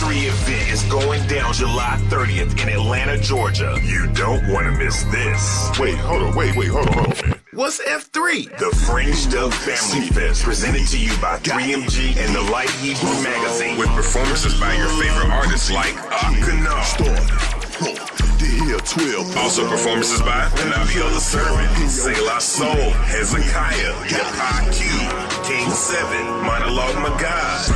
F3 event is going down July 30th in Atlanta, Georgia. You don't want to miss this. Wait, hold on. What's F3? The Fringed Up Family Fest, presented to you by 3MG and the Light Hebrew Magazine. With performances by your favorite artists like Also performances by Unveiled the Servant, Selah Soul, Hezekiah, Hip-Hop Q, King 7, Monologue Magad,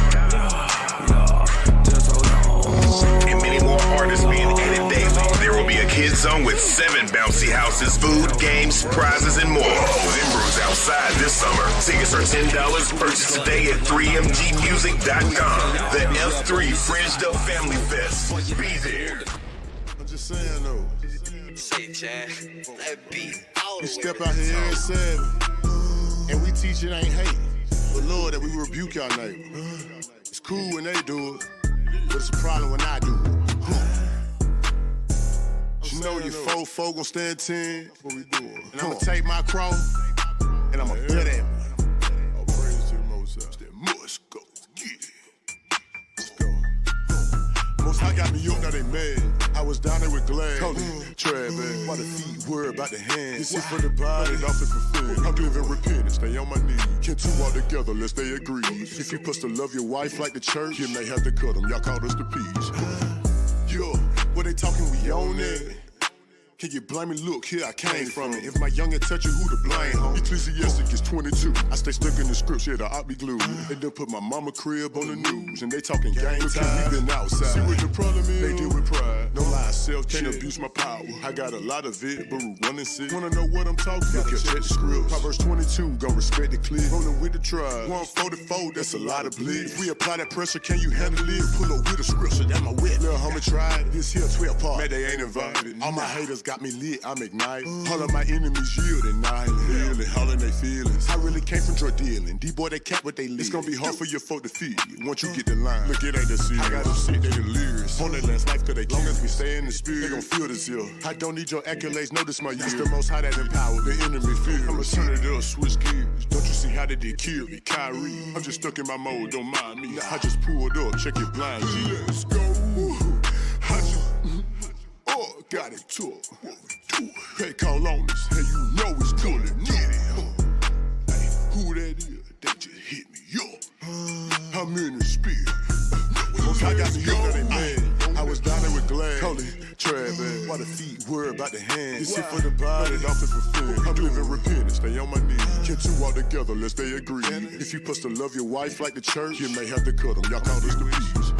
and many more artists being added daily. There will be a kids zone with 7 bouncy houses, food, games, prizes, and more. November is outside this summer. Tickets are $10. Purchase today at 3mgmusic.com. The F3 Fringed Up Family Fest. Be there. I'm just saying though. Shit, Chad. That beat all We step out here every 7, and we teach it ain't hate. But Lord, that we rebuke y'all neighbor. It's cool when they do it, but it's a problem when I do it. You know your 4-4 gon' stand 10. What we doing? And I'ma take my cross, and I'ma bet at me. All praise to the Most High. That must go. Get it. Let's go. Most High got me up, now they mad. I was down there with Glad. Trap, man. Why the feet worry about the hands? This is for the body, not for fun. I'm living repentant, stay on my knees. Can two walk together, lest they agree. If you supposed to love your wife like the church, you may have to cut them. Y'all called us the peace. Yo, what they talking, we own it. Can you blame me? Look, here I came from it. If my youngin' touch you, who to blame, homie? Ecclesiastic is 22. I stay stuck in the scripts, yeah, the op be glued. They done put my mama crib on the news, and they talking gang time. We been outside. See what the problem is? They deal with pride. No lie, self can't abuse my power. I got a lot of it, Baruch 1 and 6. Wanna know what I'm talking? Look at check the script. Proverbs 22, gon' respect the clip. Rolling with the tribe. 144, that's a lot of blitz. If we apply that pressure, can you handle it? Pull up with the scripture, that my whip. Little homie tried this here 12 part. Man, they ain't invited. All my haters got me lit, I'm ignite. All of my enemies yield and night. Really hauling their feelings. I really came from drug dealing. D-boy, they cap what they live. It's gonna be hard for your folk to feed once you get the line. Look, it ain't the serious. I got them sick, they delirious. On their last life, cause they long as we stay in the spirit, they gon' feel this here. I don't need your accolades, notice my year. It's the Most High that empowered the enemy fear. I'ma turn it up, switch gears. Don't you see how they did kill me, Kyrie? I'm just stuck in my mode, don't mind me. I just pulled up, check your blind G. Let's go. Got it took. Hey, call on us. Hey, you know it's good and need it. Hey, who that is? They just hit me up. I'm in the spirit. I got me up, they mad. I was down there with Glad. Call it trap, man. Why the feet worry about the hands? This shit for the body, not for fun. I'm living repentant, stay on my knees. Can two walk together, lest they agree. If you supposed to love your wife like the church, you may have to cut them. Y'all call us the peace.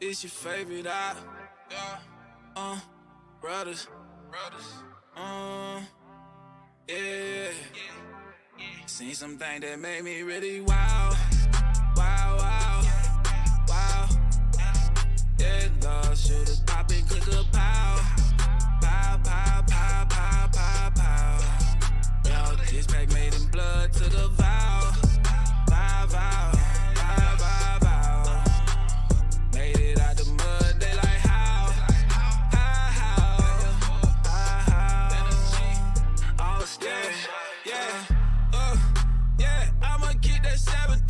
It's your favorite brothers, yeah. Seen something that made me really wow. Yeah, Lord, shooters poppin', click a pow. Yo, this pack made in blood to the vow. Made it out the mud, they like how? Oh, yeah, I'ma get that 17.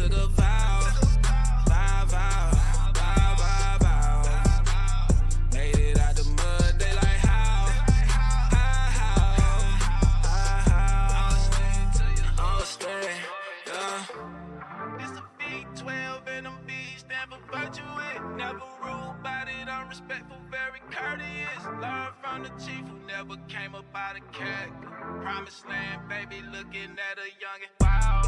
took a vow. Made it out the mud, they like how? I'll stay, yeah. It's a V12 and them V's stand for virtue. Never rude about it, I'm respectful, very courteous. Learn from the chief who never came up out of cat. Promised land, baby, looking at a youngin'. Wow.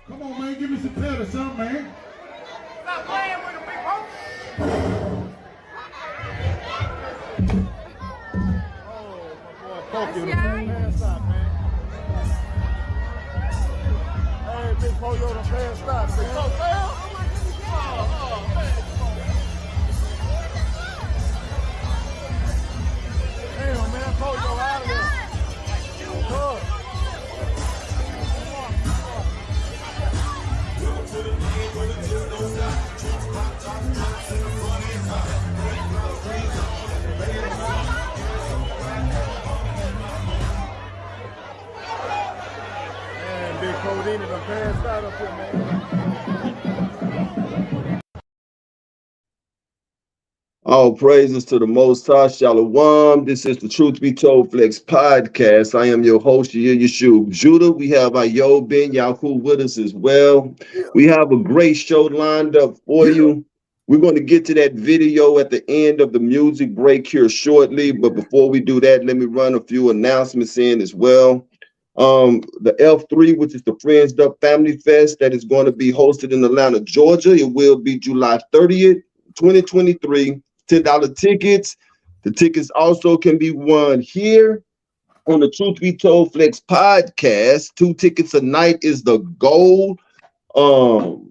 Come on, man, give me some pet or something, man. Stop playing with the big hope. Pokey, pass stop, man. Hey, Big Polio, the pass stop, man. Oh, man. Damn, man, Polio out of there. Good. Man, Big Codeine done passed out up here, man. All praises to the Most High, Shalom. This is the Truth Be Told Flex podcast. I am your host, Yeshua Judah. We have Ayob Ben Yahu with us as well. We have a great show lined up for you. We're going to get to that video at the end of the music break here shortly. But before we do that, let me run a few announcements in as well. The F3, which is the Friends Up Family Fest that is going to be hosted in Atlanta, Georgia. It will be July 30th, 2023. $10 tickets. The tickets also can be won here on the Truth Be Told Flex podcast. 2 tickets a night is the goal.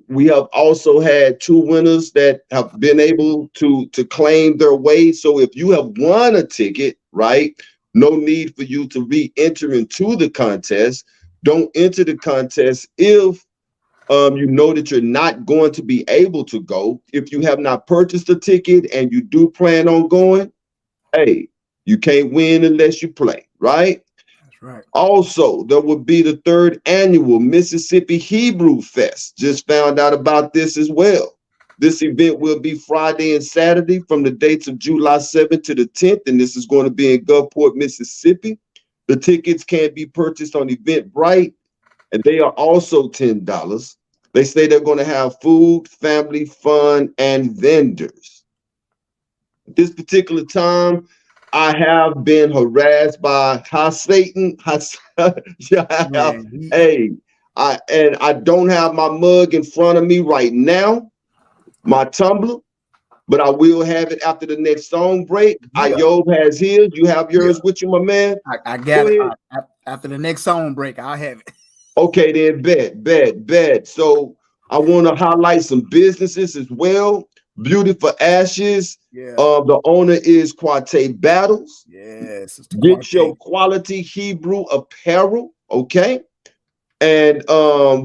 We have also had 2 winners that have been able to claim their way. So if you have won a ticket, right, no need for you to re-enter into the contest. Don't enter the contest if you know that you're not going to be able to go. If you have not purchased a ticket and you do plan on going, hey, you can't win unless you play, right? That's right. Also, there will be the 3rd annual Mississippi Hebrew Fest. Just found out about this as well. This event will be Friday and Saturday from the dates of July 7th to the 10th, and this is going to be in Gulfport, Mississippi. The tickets can be purchased on Eventbrite, and they are also $10. They say they're going to have food, family, fun, and vendors. At this particular time, I have been harassed by Satan. I don't have my mug in front of me right now, my tumbler, but I will have it after the next song break. Yeah. Ayob has his. You have yours with you, my man? I got it. After the next song break, I'll have it. Okay, then bet. So I want to highlight some businesses as well. Beauty for Ashes. Yeah. The owner is Quate Battles. Yes. Get your quality Hebrew apparel. Okay. And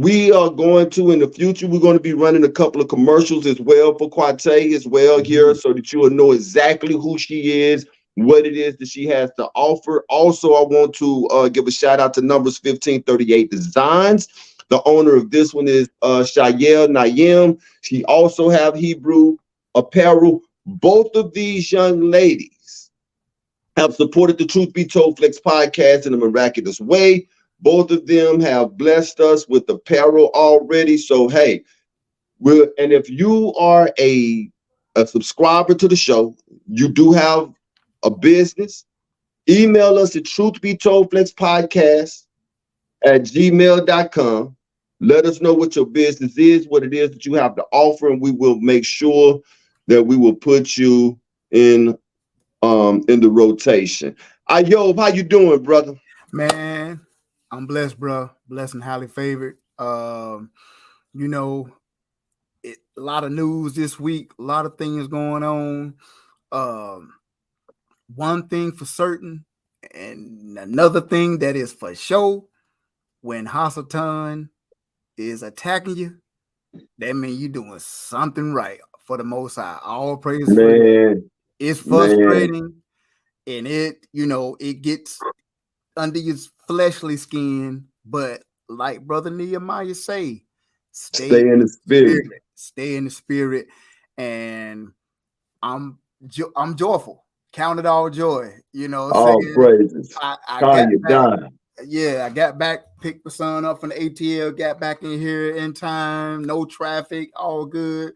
we are going to, in the future, we're going to be running a couple of commercials as well for Quate as well here, so that you will know exactly who she is, what it is that she has to offer. Also, I want to give a shout out to Numbers 1538 Designs. The owner of this one is Shayel Nayim. She also have Hebrew apparel. Both of these young ladies have supported the Truth Be Told Flex podcast in a miraculous way. Both of them have blessed us with apparel already. So, hey, and if you are a subscriber to the show, you do have a business, email us at truthbetoldflexpodcast@gmail.com. Let us know what your business is, what it is that you have to offer, and we will make sure that we will put you in the rotation. Ayob, how you doing, brother? Man, I'm blessed, bro. Blessed and highly favored. A lot of news this week, a lot of things going on. One thing for certain, and another thing that is for sure, when Hasatan is attacking you, that means you're doing something right for the Most High. All praise for that. Man, It's man. frustrating, and it gets under your fleshly skin. But like Brother Nehemiah say, Stay in the spirit. stay in the spirit, and I'm joyful. Count it all joy. You know what I'm All saying? praises. I got Kanye back. died. Yeah, I got back, picked my son up from the ATL, got back in here in time, no traffic, all good.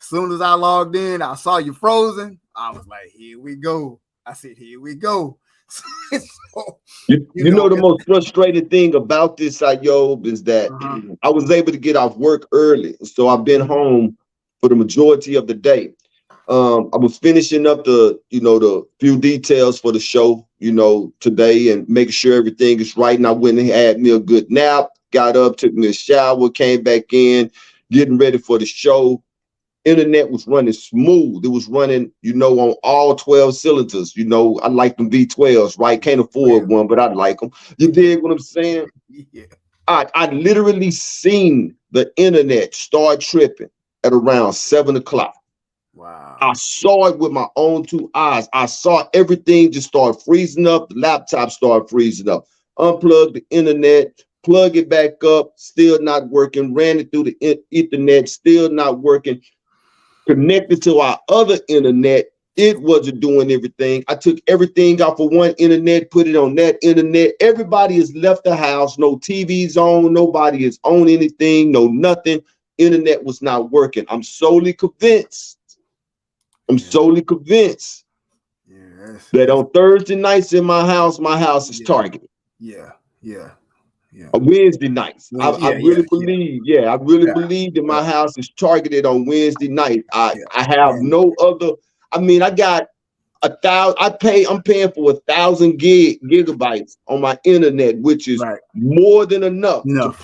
As soon as I logged in, I saw you frozen. I was like, here we go. I said, here we go. So, You know the most frustrating thing about this, Ayob, is that I was able to get off work early. So I've been home for the majority of the day. I was finishing up the few details for the show, today and making sure everything is right. And I went and had me a good nap, got up, took me a shower, came back in, getting ready for the show. Internet was running smooth. It was running, on all 12 cylinders. I like them V12s, right? Can't afford one, but I like them. You dig what I'm saying? Yeah. I literally seen the internet start tripping at around 7 o'clock. Wow. I saw it with my own two eyes. I saw everything just start freezing up. The laptop started freezing up. Unplugged the internet, plug it back up, still not working. Ran it through the Ethernet, still not working. Connected to our other internet, it wasn't doing everything. I took everything off of one internet, put it on that internet. Everybody has left the house. No TV's on. Nobody is on anything. No nothing. Internet was not working. I'm solely convinced. That on Thursday nights in my house is targeted. Yeah. Wednesday nights. I really believe that my house is targeted on Wednesday night. I have no other. I mean, I got 1,000. I'm paying for 1,000 gigabytes on my internet, which is more than enough to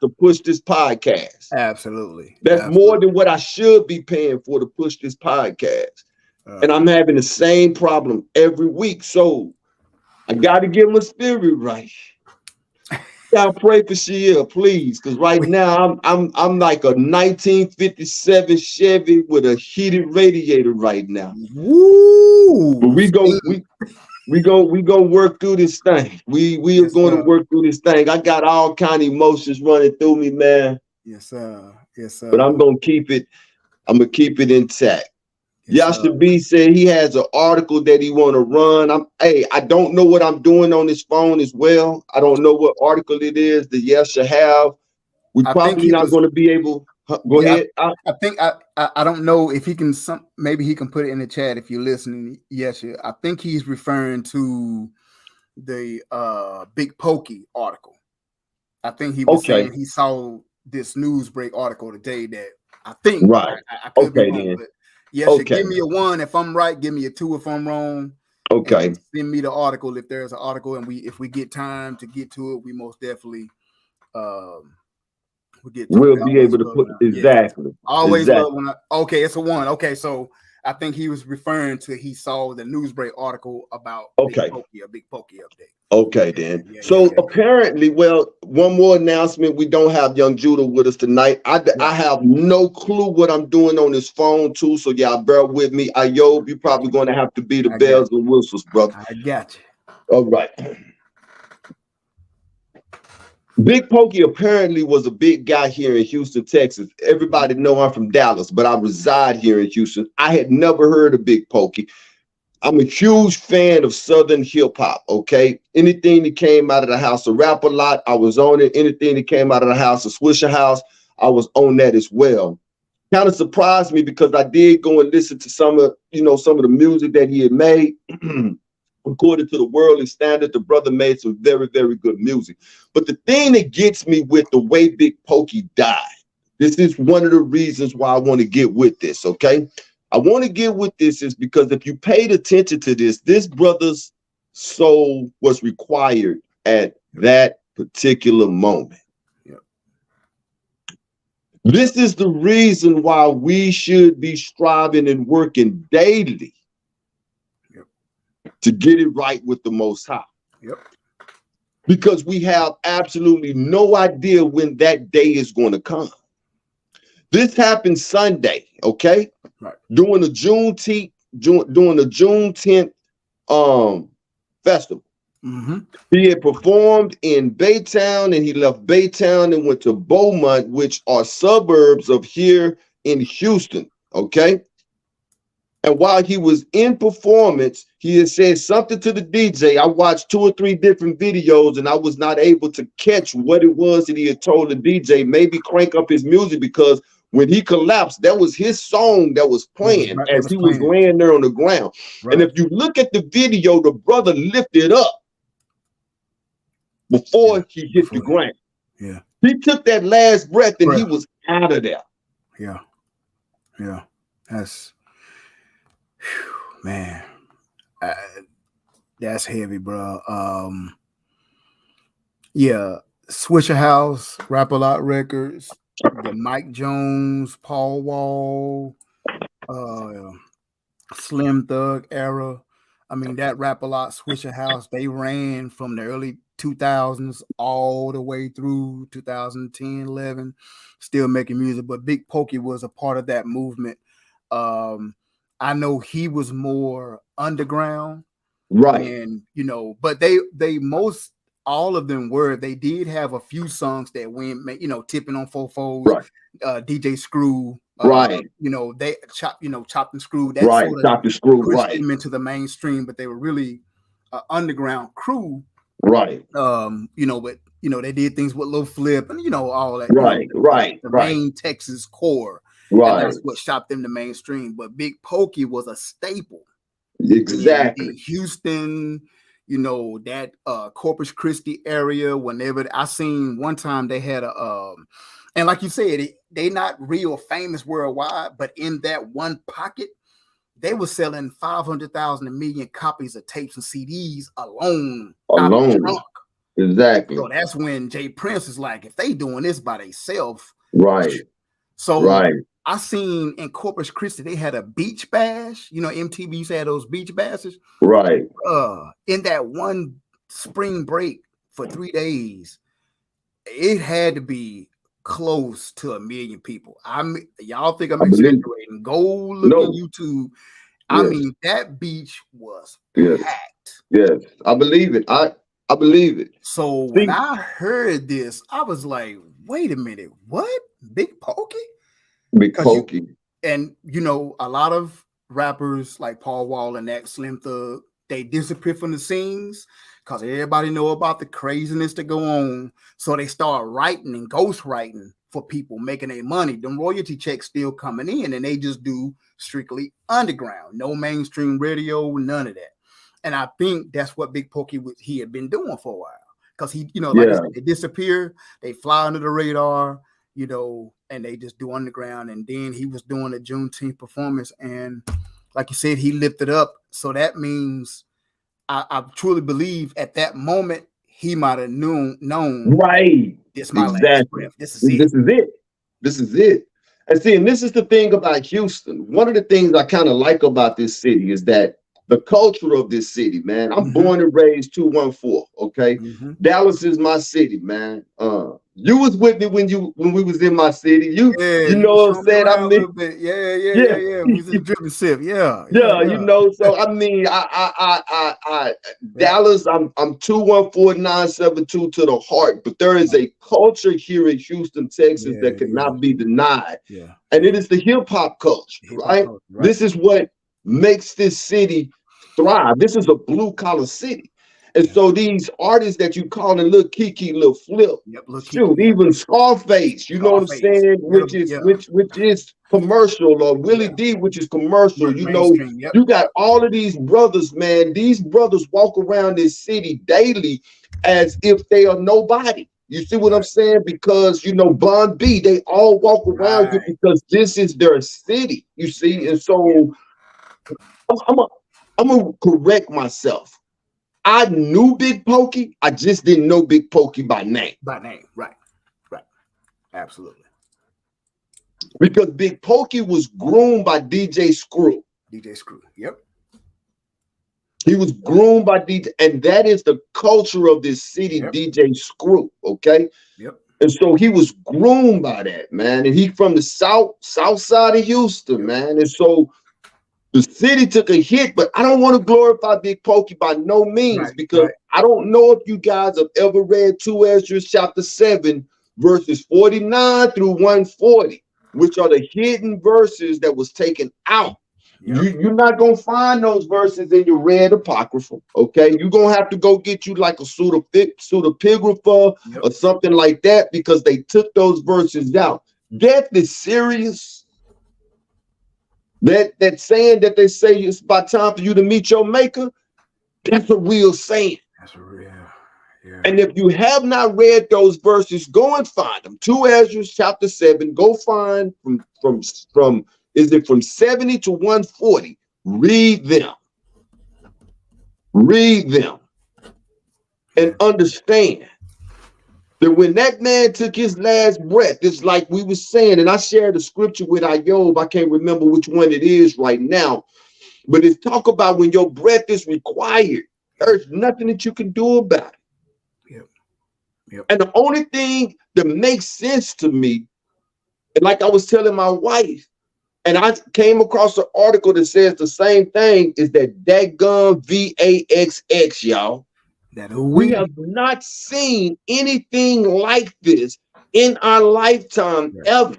push this podcast. Absolutely. That's more than what I should be paying for to push this podcast. And I'm having the same problem every week. So I got to get my spirit right. Y'all pray for Shia, please, because right now I'm like a 1957 Chevy with a heated radiator right now. Woo! But we gonna work through this thing. We are going to work through this thing. I got all kind of emotions running through me, man. Yes, sir. But I'm gonna keep it intact. Yasha B said he has an article that he want to run. I don't know what I'm doing on this phone as well. I don't know what article it is that Yasha have. We probably not going to be able. Go ahead. I think I don't know if he can. Maybe he can put it in the chat if you're listening. Yasha, I think he's referring to the Big Pokey article. I think he was saying he saw this Newsbreak article today that I think I could be wrong, but yes, give me a 1 if I'm right, give me a 2 if I'm wrong. Okay. Send me the article if there's an article, and if we get time to get to it, we most definitely we'll be able to put exactly. Always love when it's a 1. Okay, so I think he was referring to he saw the Newsbreak article about Big Pokey update. Okay, then. Apparently, one more announcement. We don't have Young Judah with us tonight. I have no clue what I'm doing on this phone, too. So, y'all bear with me. Ayob, you're probably going to have to be the bells and whistles, brother. I got you. All right. Big Pokey apparently was a big guy here in Houston, Texas. Everybody know I'm from Dallas, but I reside here in Houston. I had never heard of Big Pokey. I'm a huge fan of Southern hip hop, okay? Anything that came out of the House of Rap a lot, I was on it. Anything that came out of the House of Swisher House, I was on that as well. Kind of surprised me because I did go and listen to some of the music that he had made. According to the worldly standard, the brother made some very, very good music. But the thing that gets me with the way Big Pokey died, this is one of the reasons why I want to get with this, okay? I want to get with this is because if you paid attention to this brother's soul was required at that particular moment. Yep. This is the reason why we should be striving and working daily to get it right with the Most High. Yep. Because we have absolutely no idea when that day is going to come. This happened Sunday, okay? Right. during the Juneteenth festival. Mm-hmm. He had performed in Baytown, and he left Baytown and went to Beaumont, which are suburbs of here in Houston. Okay. And while he was in performance, he had said something to the DJ. I watched 2 or 3 different videos, and I was not able to catch what it was that he had told the DJ. Maybe crank up his music, because when he collapsed, that was his song that was playing That as was he was playing. laying there on the ground. Right. And if you look at the video, the brother lifted up before he hit the ground. Yeah. He took that last breath and he was out of there. Yeah. Yeah. That's, man, that's heavy, bro. Yeah. Swisher House, Rap A Lot Records, the Mike Jones, Paul Wall, Slim Thug era. I mean, that Rap A Lot, Swisher House, they ran from the early 2000s all the way through 2010, 11, still making music. But Big Pokey was a part of that movement. I know he was more underground, right? And but they most all of them were. They did have a few songs that went, Tipping on Fofos, right? DJ Screw, right? They chopped and Screw. That right, sort of Chopped and Screw, pushed right? them into the mainstream, but they were really an underground crew, right? But they did things with Lil Flip and all that, right, right, the right, main Texas core, right. And that's what shot them to mainstream. But Big Pokey was a staple, exactly. in Houston, that Corpus Christi area. Whenever I seen one time, they had a and like you said, they not real famous worldwide, but in that one pocket, they were selling 500,000 a million copies of tapes and CDs alone. Out of the trunk. Exactly. So that's when Jay Prince is like, if they doing this by themselves, right? So right. I seen in Corpus Christi they had a beach bash. MTV used to have those beach bashes. Right. In that one spring break for 3 days, it had to be close to 1 million people. Y'all think I'm exaggerating? Go look on YouTube. I mean, that beach was packed. Yes, I believe it. I believe it. So when I heard this, I was like, wait a minute, what? Big Pokey? Big Pokey. And a lot of rappers like Paul Wall and that Slim Thug, they disappear from the scenes because everybody know about the craziness that go on. So they start writing and ghost writing for people, making their money. Them royalty checks still coming in, and they just do strictly underground, no mainstream radio, none of that. And I think that's what Big Pokey he had been doing for a while, because he, like I said, they disappear, they fly under the radar, and they just do underground. And then he was doing a Juneteenth performance, and like you said, he lifted up. So that means I truly believe at that moment he might have known. Right. This my last breath. This is it. This is it. And see, and this is the thing about Houston. One of the things I kind of like about this city is that the culture of this city, man. I'm born and raised 214. Okay. Dallas is my city, man. You was with me when we was in my city. You know what I'm saying? I mean, yeah. We was in Driven Sip. Yeah. So I mean, I Dallas, I'm 214972 to the heart, but there is a culture here in Houston, Texas that cannot be denied. Yeah. And it is the hip-hop culture, right? This is what makes this city thrive. This is a blue-collar city. And so these artists that you call in Lil Kiki, Lil Flip, even Scarface, you know what I'm saying, which is commercial, or Willie D, which is commercial. You got all of these brothers, man. These brothers walk around this city daily as if they are nobody. You see what I'm saying? Because Bun B, they all walk around here because this is their city. You see, and so I'm gonna correct myself. I knew Big Pokey. I just didn't know Big Pokey by name. Right. Absolutely. Because Big Pokey was groomed by DJ Screw. Yep. He was groomed by DJ, and that is the culture of this city, DJ Screw. Okay. Yep. And so he was groomed by that, man. And he from the south side of Houston, man. And so the city took a hit, but I don't want to glorify Big Pokey by no means, because I don't know if you guys have ever read 2 Ezra chapter 7, verses 49 through 140, which are the hidden verses that was taken out. You're not going to find those verses in your red apocrypha, okay? You're going to have to go get you like a pseudepigrapha or something like that, because they took those verses out. Death is serious. That saying that they say it's about time for you to meet your maker, that's a real saying. That's a real, yeah. And if you have not read those verses, go and find them. 2 Ezra chapter 7, go find from 70 to 140. Read them. Read them. And understand that when that man took his last breath, it's like we were saying, and I shared a scripture with Ayob. I can't remember which one it is right now, but it's talk about when your breath is required, there's nothing that you can do about it. Yep. And the only thing that makes sense to me, and like I was telling my wife, and I came across an article that says the same thing, is that dadgum VAXX, y'all. We have not seen anything like this in our lifetime ever.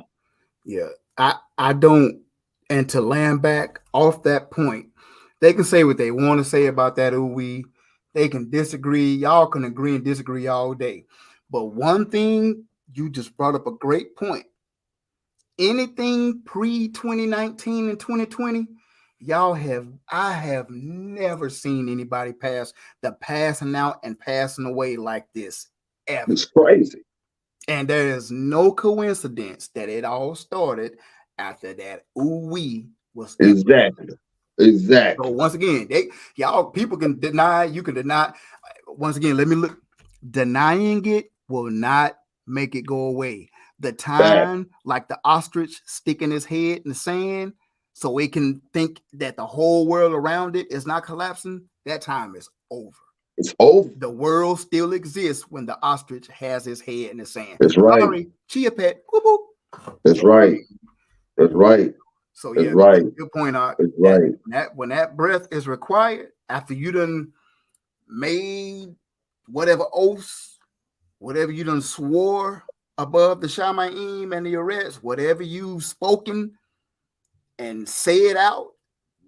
Yeah, I don't. And to land back off that point, they can say what they want to say about that ooh-wee. They can disagree. Y'all can agree and disagree all day. But one thing, you just brought up a great point. Anything pre-2019 and 2020, I have never seen anybody pass the passing out and passing away like this ever. It's crazy. And there is no coincidence that it all started after that ooh-wee was exactly. So once again, people can deny, you can deny. Once again, let me look. Denying it will not make it go away. The time, like the ostrich sticking his head in the sand, so it can think that the whole world around it is not collapsing, that time is over. It's over. The world still exists when the ostrich has his head in the sand. That's right. Sorry, chia pet. Whoop, whoop. That's right. That's right. So That's yeah, right. Good point out. That's right. When that breath is required, after you done made whatever oaths, whatever you done swore above the Shamayim and the Eretz, whatever you've spoken and said out,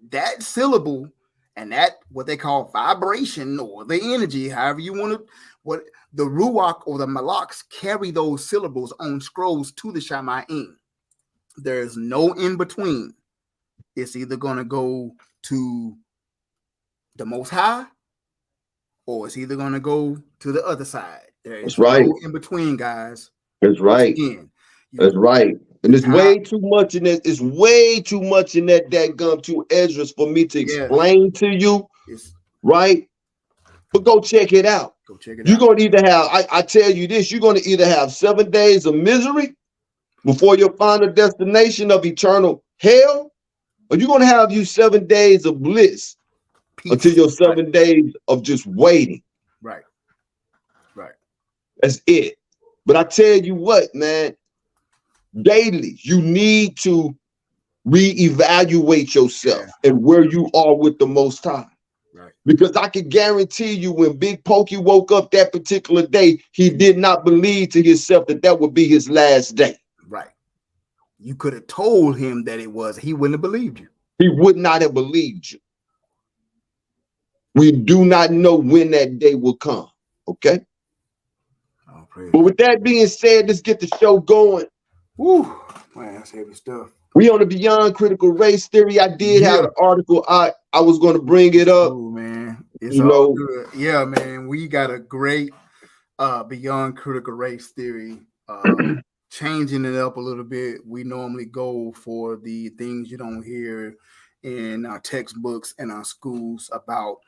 that syllable and that what they call vibration or the energy, however you want to, what the Ruach or the Malaks carry those syllables on scrolls to the Shamayim. There's no in between. It's either going to go to the Most High or it's either going to go to the other side. There's no in between, guys. That's right. That's right. And it's way too much in that. It's way too much in that dadgum 2 Ezra's for me to explain to you. Right? But go check it out. You're going to either have, I tell you this, you're going to either have 7 days of misery before your final destination of eternal hell, or you're going to have you 7 days of bliss until your 7 days of just waiting. Right. That's it. But I tell you what, man, daily, you need to reevaluate yourself and where you are with the Most High. Right. Because I can guarantee you when Big Pokey woke up that particular day, he did not believe to himself that that would be his last day. Right. You could have told him that it was. He wouldn't have believed you. He would not have believed you. We do not know when that day will come. Okay? But with that being said, let's get the show going. Woo, man, that's heavy stuff. We on the Beyond Critical Race Theory. I did have an article. I was going to bring it up. Oh man, it's all good. Yeah, man, we got a great Beyond Critical Race Theory. Changing it up a little bit. We normally go for the things you don't hear in our textbooks and our schools about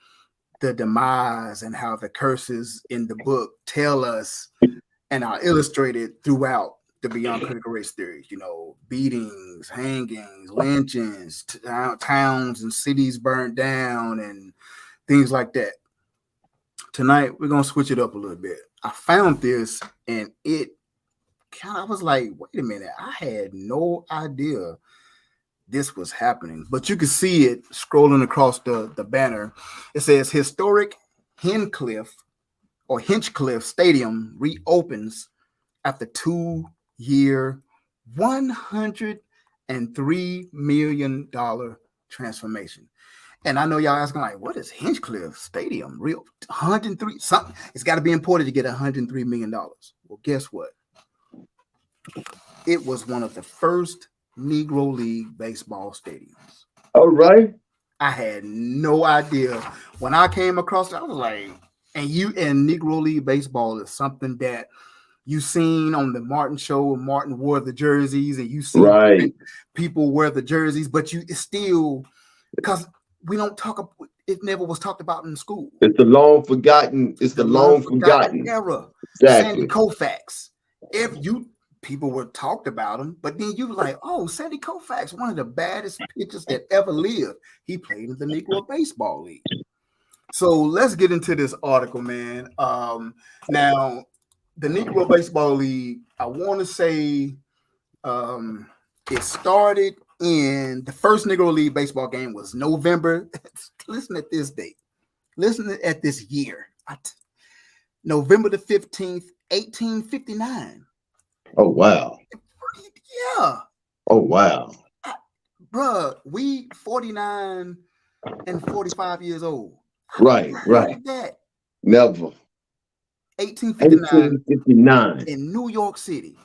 the demise and how the curses in the book tell us and are illustrated throughout the Beyond Critical Race Theory. You know, beatings, hangings, lynchings, towns and cities burned down and things like that. Tonight, we're going to switch it up a little bit. I found this and it I was like, wait a minute, I had no idea this was happening. But you can see it scrolling across the banner. It says historic Hinchcliffe Stadium reopens after 2-year, $103 million transformation. And I know y'all asking, like, what is Hinchcliffe Stadium? Real 103 something. It's got to be important to get $103 million. Well, guess what? It was one of the first Negro League baseball stadiums. All right. I had no idea. When I came across it, I was like, and Negro League baseball is something that you seen on the Martin show. Martin wore the jerseys, and you see people wear the jerseys, but it's still, because we don't talk. It never was talked about in school. It's the long forgotten. It's the long forgotten era. Exactly. Sandy Koufax. People were talked about him, but then you were like, oh, Sandy Koufax, one of the baddest pitchers that ever lived. He played in the Negro Baseball League. So let's get into this article, man. Now, the Negro Baseball League, I want to say it started in the first Negro League baseball game was November. Listen at this date. Listen at this year. November the 15th, 1859. Oh, wow. Yeah. Oh, wow. Bruh, we 49 and 45 years old. Right. That? Never. 1859 in New York City.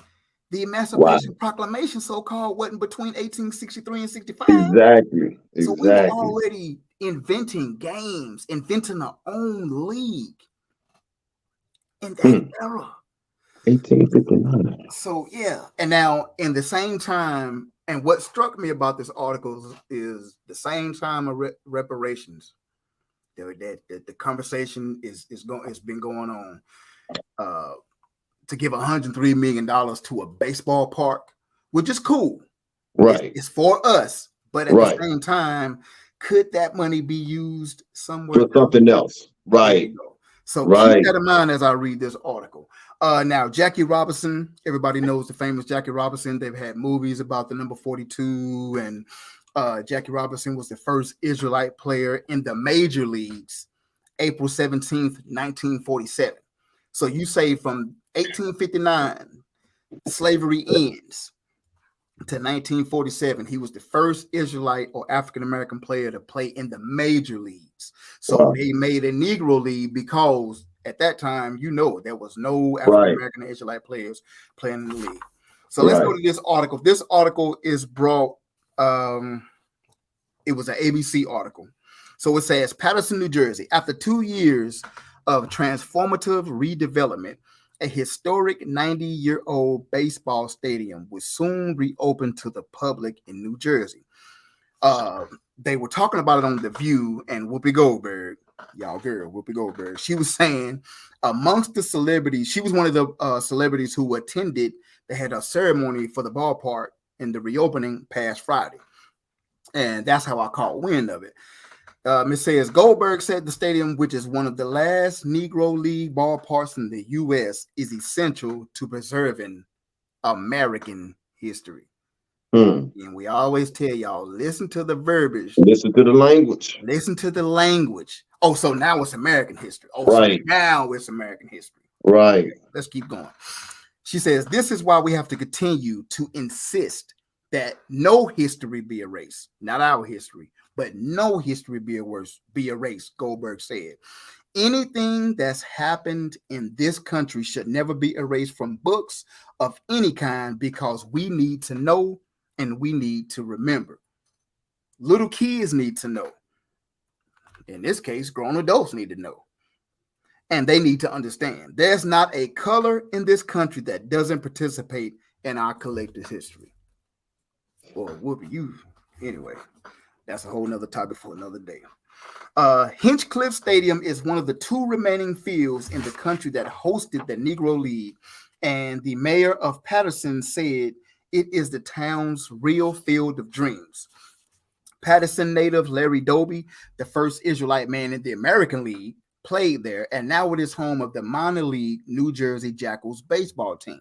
The Emancipation Proclamation, so-called, wasn't between 1863 and 65. Exactly. So we were already inventing games, inventing our own league in that era. 1859. So yeah, and now in the same time, and what struck me about this article is the same time of reparations. That the conversation is been going on to give $103 million to a baseball park, which is cool. Right. It's for us, but at the same time, could that money be used somewhere for something else? Right. So keep that in mind as I read this article. Now, Jackie Robinson, everybody knows the famous Jackie Robinson. They've had movies about the number 42, and Jackie Robinson was the first Israelite player in the major leagues, April 17th, 1947. So you say from 1859, slavery ends, to 1947, he was the first Israelite or African-American player to play in the major leagues. So they made a Negro League because at that time, there was no African-American or Israelite players playing in the league. So let's go to this article. This article is brought, it was an ABC article. So it says, Paterson, New Jersey, after 2 years of transformative redevelopment, a historic 90-year-old baseball stadium was soon reopened to the public in New Jersey. They were talking about it on The View, and Whoopi Goldberg, Whoopi Goldberg, she was saying amongst the celebrities, she was one of the celebrities who attended. They had a ceremony for the ballpark in the reopening past Friday, and that's how I caught wind of it. It says Goldberg said the stadium, which is one of the last Negro League ballparks in the U.S., is essential to preserving American history. And we always tell y'all, listen to the verbiage. Listen to the language. Listen to the language. Oh, so now it's American history. Oh, so now it's American history. Right. Okay, let's keep going. She says, this is why we have to continue to insist that no history be erased. Not our history, but no history be erased, Goldberg said. Anything that's happened in this country should never be erased from books of any kind because we need to know and we need to remember. Little kids need to know. In this case, grown adults need to know. And they need to understand. There's not a color in this country that doesn't participate in our collective history. Well, Whoopi, anyway, that's a whole nother topic for another day. Hinchcliffe Stadium is one of the 2 remaining fields in the country that hosted the Negro League, and the mayor of Paterson said it is the town's real field of dreams. Paterson native Larry Doby, the first Israelite man in the American League, played there, and now it is home of the minor league New Jersey Jackals baseball team.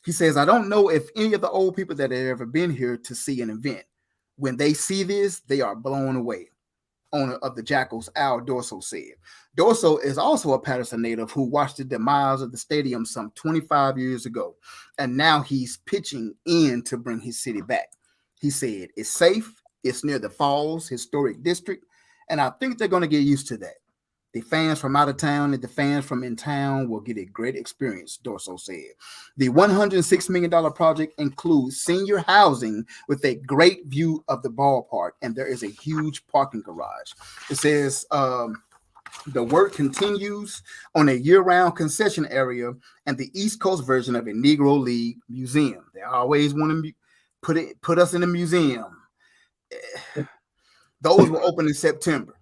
He says, I don't know if any of the old people that have ever been here to see an event. When they see this, they are blown away. Owner of the Jackals, Al Dorso, said. Dorso is also a Patterson native who watched the demise of the stadium some 25 years ago, and now he's pitching in to bring his city back. He said, it's safe, it's near the Falls Historic District, and I think they're going to get used to that. The fans from out of town and the fans from in town will get a great experience, Dorso said. The $106 million project includes senior housing with a great view of the ballpark, and there is a huge parking garage. It says the work continues on a year-round concession area and the East Coast version of a Negro League museum. They always want to put us in a museum. Those will open in September.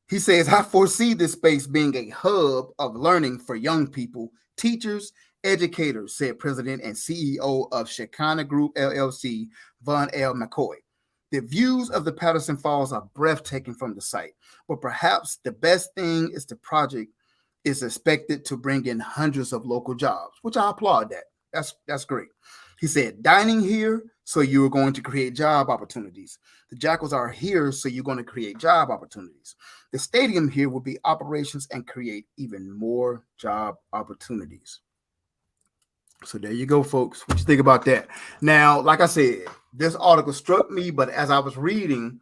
He says, I foresee this space being a hub of learning for young people, teachers, educators, said President and CEO of Shekinah Group, LLC, Von L. McCoy. The views of the Patterson Falls are breathtaking from the site, but perhaps the best thing is the project is expected to bring in hundreds of local jobs, which I applaud that. That's great. He said, dining here, so you're going to create job opportunities. The Jackals are here, so you're going to create job opportunities. The stadium here will be operations and create even more job opportunities. So there you go, folks. What you think about that? Now, like I said, this article struck me, but as I was reading,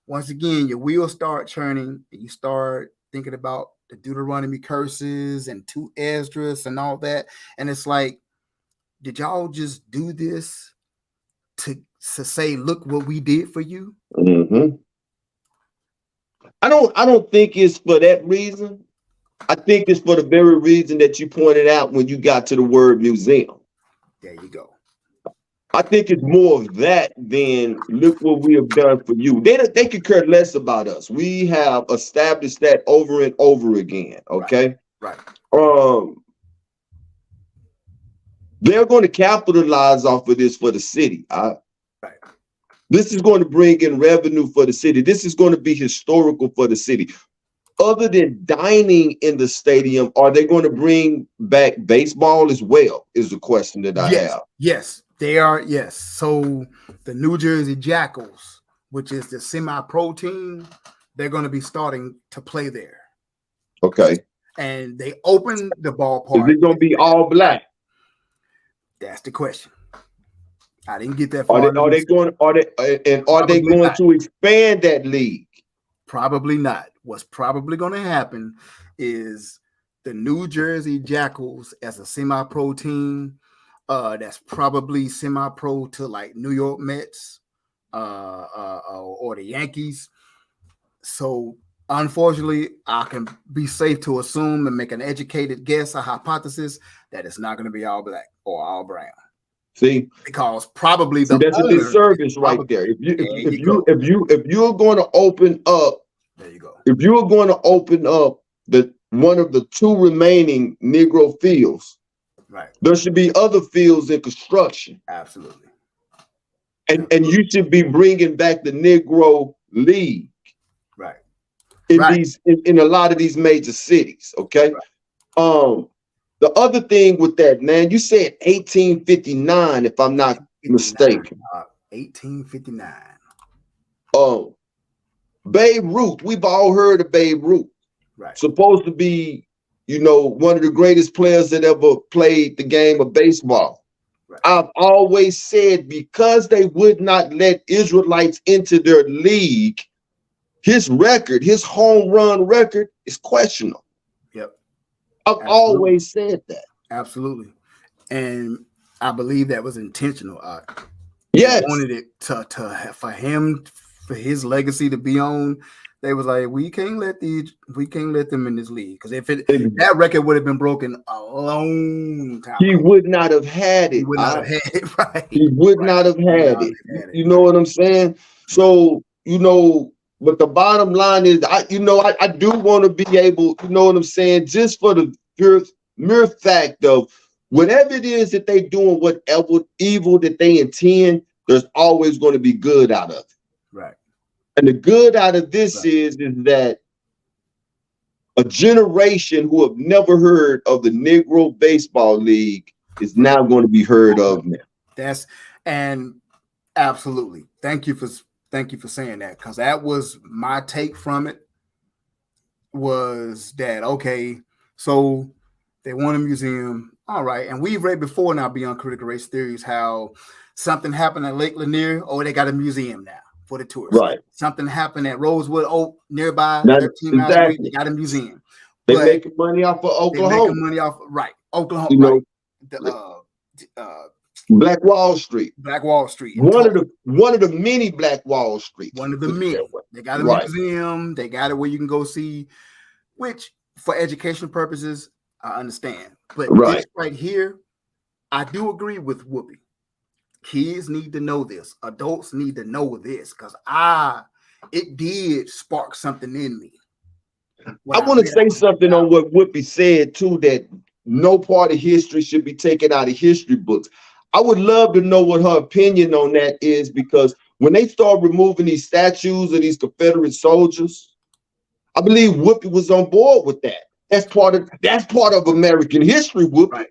once again, your wheels start churning and you start thinking about the Deuteronomy curses and 2 Esdras and all that. And it's like, did y'all just do this to say, look what we did for you? Mm-hmm. I don't think it's for that reason. I think it's for the very reason that you pointed out when you got to the word museum. There you go. I think it's more of that than look what we have done for you. They could care less about us. We have established that over and over again. Okay. Right. They're going to capitalize off of this for the city. Right. This is going to bring in revenue for the city. This is going to be historical for the city. Other than dining in the stadium, are they going to bring back baseball as well? Is the question that I have. Yes, they are. Yes. So the New Jersey Jackals, which is the semi-pro team, they're going to be starting to play there. Okay. And they open the ballpark. Is it going to be all black? That's the question. I didn't get that far. Are they going to expand that league? Probably not. What's probably going to happen is the New Jersey Jackals as a semi-pro team, that's probably semi-pro to like New York Mets or the Yankees. So unfortunately, I can be safe to assume and make an educated guess, a hypothesis, that it's not going to be all black or all brown. See, because probably that's a disservice right there. If you're going to open up, there you go. If you're going to open up one of the 2 remaining Negro fields, right, there should be other fields in construction. Absolutely. And you should be bringing back the Negro League. Right. In a lot of these major cities. Okay. Right. The other thing with that, man, you said 1859, if I'm not mistaken. 1859. Babe Ruth, we've all heard of Babe Ruth. Right. Supposed to be, one of the greatest players that ever played the game of baseball. Right. I've always said because they would not let Israelites into their league, his record, his home run record is questionable. Yep. I've always said that. Absolutely. And I believe that was intentional. Yes. They wanted it for his legacy to be on. They was like, we can't let them in this league. Because if that record would have been broken a long time ago, would not have had it. He would not have had it, right? He would not have had it. You know what I'm saying? So, but the bottom line is, I do want to be able, you know what I'm saying, just for the mere fact of whatever it is that they doing, whatever evil that they intend, there's always going to be good out of it. Right. And the good out of this is that a generation who have never heard of the Negro Baseball League is now going to be heard of now. That's and absolutely. Thank you for saying that, because that was my take from it. Was that okay? So they want a museum, all right? And we've read before now beyond critical race theories how something happened at Lake Lanier. Oh, they got a museum now for the tourists. Right. Something happened at Rosewood Oak nearby, Now, 13 miles away. They got a museum. They making money off of Oklahoma. They making money off Oklahoma. You know, right. Black Wall Street. Black Wall Street. One of the many Black Wall Streets. One of the many. They got a museum. They got it where you can go see, which for educational purposes, I understand. But this right here, I do agree with Whoopi. Kids need to know this. Adults need to know this, because it did spark something in me. I want to say something on what Whoopi said too, that no part of history should be taken out of history books. I would love to know what her opinion on that is, because when they start removing these statues of these Confederate soldiers, I believe Whoopi was on board with that. That's part of American history, Whoopi. Right.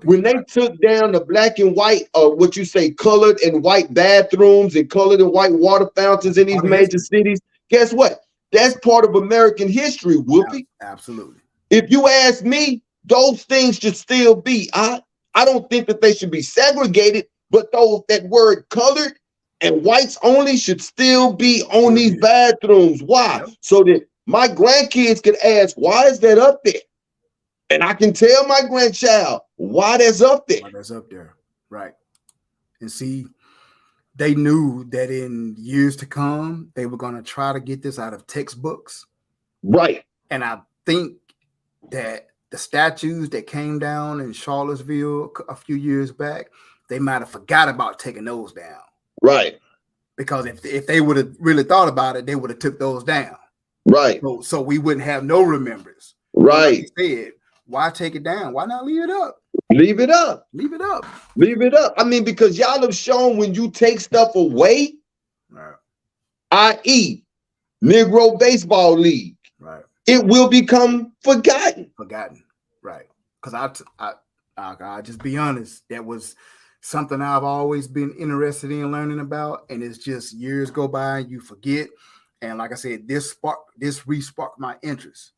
When they took down the black and white, what you say, colored and white bathrooms and colored and white water fountains in these major cities, guess what? That's part of American history, Whoopi. Absolutely. If you ask me, those things should still be. I don't think that they should be segregated, but that word colored and whites only should still be on these bathrooms. Why? Yep. So that my grandkids could ask, why is that up there? And I can tell my grandchild why that's up there. Why that's up there. Right. And see, they knew that in years to come, they were going to try to get this out of textbooks. Right. And I think that the statues that came down in Charlottesville a few years back, they might have forgot about taking those down. Right. Because if they would have really thought about it, they would have took those down. Right. So we wouldn't have no remembrance. Right. Like you said, why take it down? Why not leave it up? Leave it up. Leave it up. Leave it up. I mean, because y'all have shown when you take stuff away, right, i.e., Negro Baseball League, right, it will become forgotten. Right. Because I just be honest, that was something I've always been interested in learning about, and it's just years go by and you forget. And like I said, this re-sparked my interest.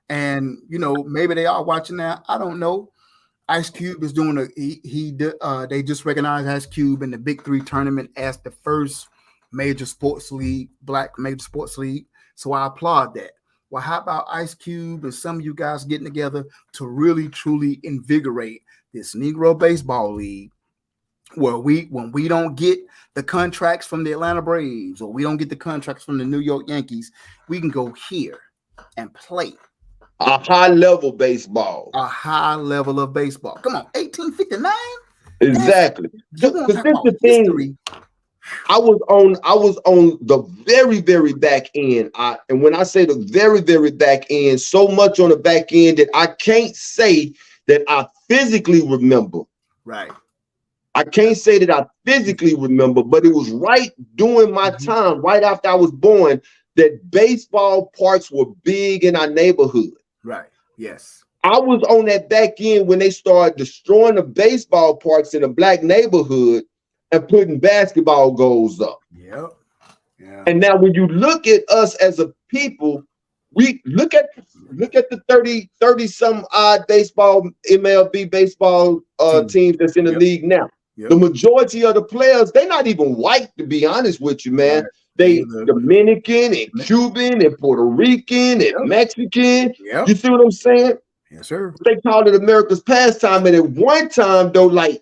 And maybe they are watching now. I don't know. Ice Cube is doing they just recognized Ice Cube in the Big Three tournament as the first major sports league, black major sports league. So I applaud that. Well, how about Ice Cube and some of you guys getting together to really truly invigorate this Negro Baseball League, where when we don't get the contracts from the Atlanta Braves or we don't get the contracts from the New York Yankees, we can go here and play a high level baseball. A high level of baseball. Come on, 1859. Exactly. Because this is the thing. I was on the very, very back end. And when I say the very, very back end, so much on the back end that I can't say that I physically remember. Right. I can't say that I physically remember, but it was right during my time, right after I was born, that baseball parks were big in our neighborhood. Right. Yes. I was on that back end when they started destroying the baseball parks in a black neighborhood and putting basketball goals up. Yep. Yeah. And now when you look at us as a people, we look at the 30 some odd baseball, MLB baseball teams that's in the league now. Yep. The majority of the players, they're not even white, to be honest with you, man. Right. They Dominican and Cuban and Puerto Rican and Mexican. Yep. You see what I'm saying? Yes, sir. They called it America's pastime. And at one time, though, like,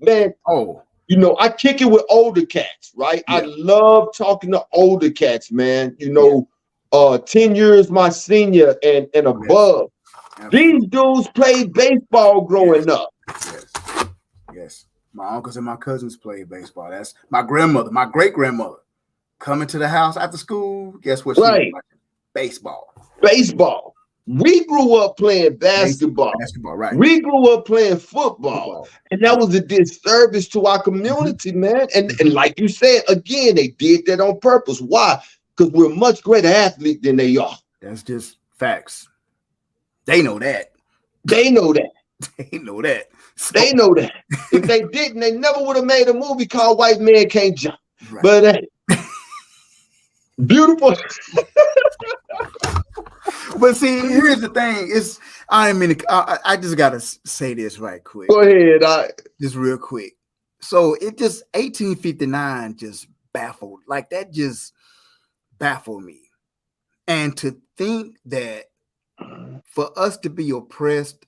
man, I kick it with older cats, right? Yeah. I love talking to older cats, man. 10 years my senior and above. Yes. These dudes played baseball growing up. Yes. My uncles and my cousins played baseball. That's my grandmother, my great-grandmother. Coming to the house after school, guess what? Right. Baseball. We grew up playing basketball. Right. We grew up playing football. And that was a disservice to our community, man. And like you said, again, they did that on purpose. Why? Because we're much greater athletes than they are. That's just facts. They know that. They know that. So, They know that. If they didn't, they never would have made a movie called White Man Can't Jump. right. But beautiful. But see, here's the thing. I just gotta say this right quick. Go ahead. Just real quick. So it just 1859 just baffled. Like that just baffled me. And to think that for us to be oppressed,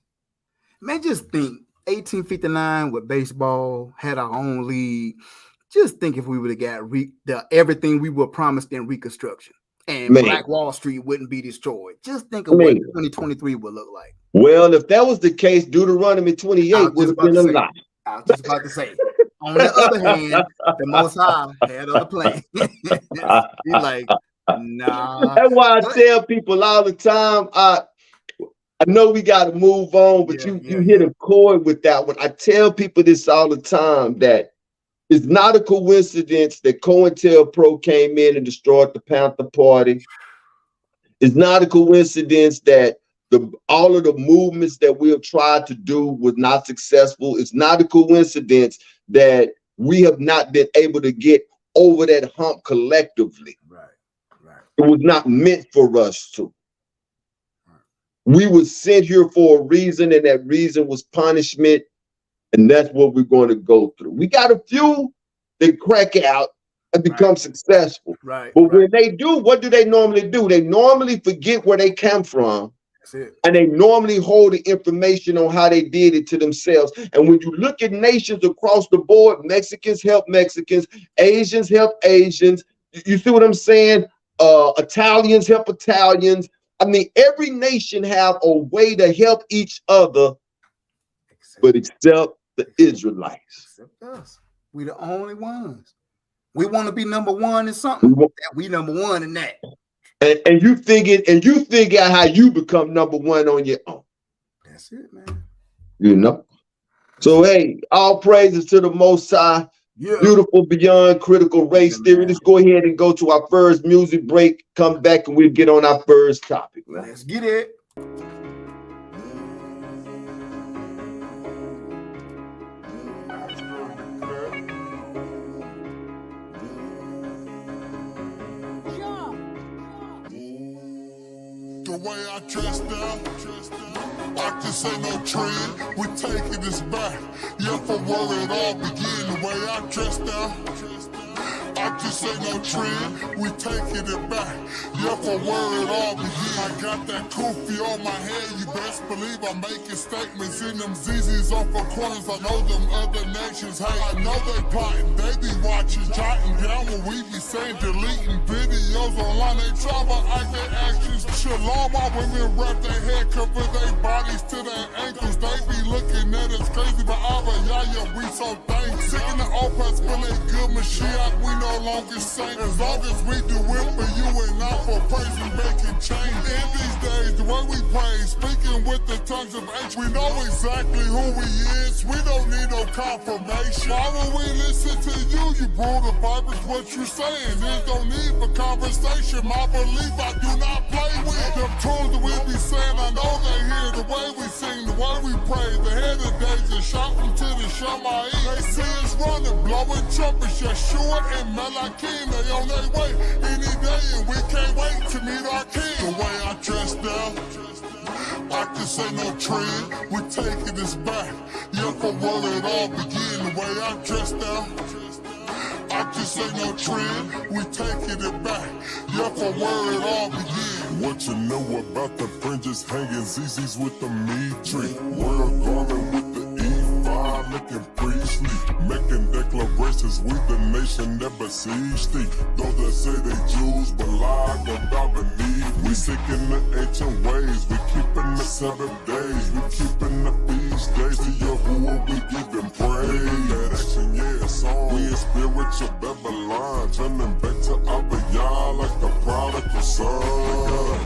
man, just think 1859 with baseball, had our own league. Just think if we would have got everything we were promised in Reconstruction. And Black Wall Street wouldn't be destroyed. Just think of what 2023 would look like. Well, if that was the case, Deuteronomy 28 would have been a lie. I was just about to say. On the other hand, the Most High had other plans. He's like, nah. That's why I tell people all the time, I know we got to move on, but you hit a chord with that one. I tell people this all the time, that it's not a coincidence that COINTELPRO came in and destroyed the Panther Party. It's not a coincidence that all of the movements that we have tried to do was not successful. It's not a coincidence that we have not been able to get over that hump collectively. Right. It was not meant for us to. We were sent here for a reason, and that reason was punishment. And that's what we're going to go through. We got a few that crack out and become successful. Right. But when they do, what do? They normally forget where they come from. That's it. And they normally hold the information on how they did it to themselves. And when you look at nations across the board, Mexicans help Mexicans, Asians help Asians. You see what I'm saying? Italians help Italians. I mean, every nation have a way to help each other, but except the Israelites. Except us. We the only ones. We want to be number one in something. We number one in that. And you figure out how you become number one on your own. That's it, man. You know. So hey, all praises to the Most High. Yeah. Beautiful beyond critical race theory. Let's go ahead and go to our first music break. Come back and we'll get on our first topic, man. Let's get it. The way I dressed out, I just ain't no trend. We taking this back. Yeah, for where it all began. The way I dressed out, I just ain't no trend. We taking it back. Yeah, for where it all began. I got that kufi on my head. You best believe I'm making statements in them ZZs off of corners. I know them other nations. Hey, I know they plotting. They be watching, jotting down what we be saying, deleting videos online. They try to act their actions. Shalom, my women wrap their head, cover their bodies to their ankles. They be looking at us crazy, but yeah, we so thankful. Sick in the opus, when they good Mashiach, we no longer saint. As long as we do it for you and not for praise, we making change. In these days, the way we praise, speaking with the tongues of H, we know exactly who we is. We don't need no confirmation. Why would we listen to you? You brutal vipers, what you saying? There's no need for conversation. My belief, I do not play with. Them tunes that we be saying, I know they hear the way we sing, the way we pray. The head of days and shouting to the Shama'i. They see us running, blowing trumpets, Yeshua and Malachi. They on their way any day, and we can't wait to meet our king. The way I dressed out, I just ain't no trend. We taking this back. Yeah, from where it all began. The way I dressed out, I just ain't no trend. We taking it back. Yeah, from where it all began. What you know about the fringes hanging ZZs with the meat tree? Royal garment with the E5 looking priestly. Making declarations, we the nation that besieged thee. Those that say they Jews but lie don't bow beneath. We sick in the ancient ways. We keeping the Sabbath days. We keeping the feast days. To Yahuwah we giving praise. That action, yeah, song. We in spiritual Babylon, turning back to Abba like the prodigal son.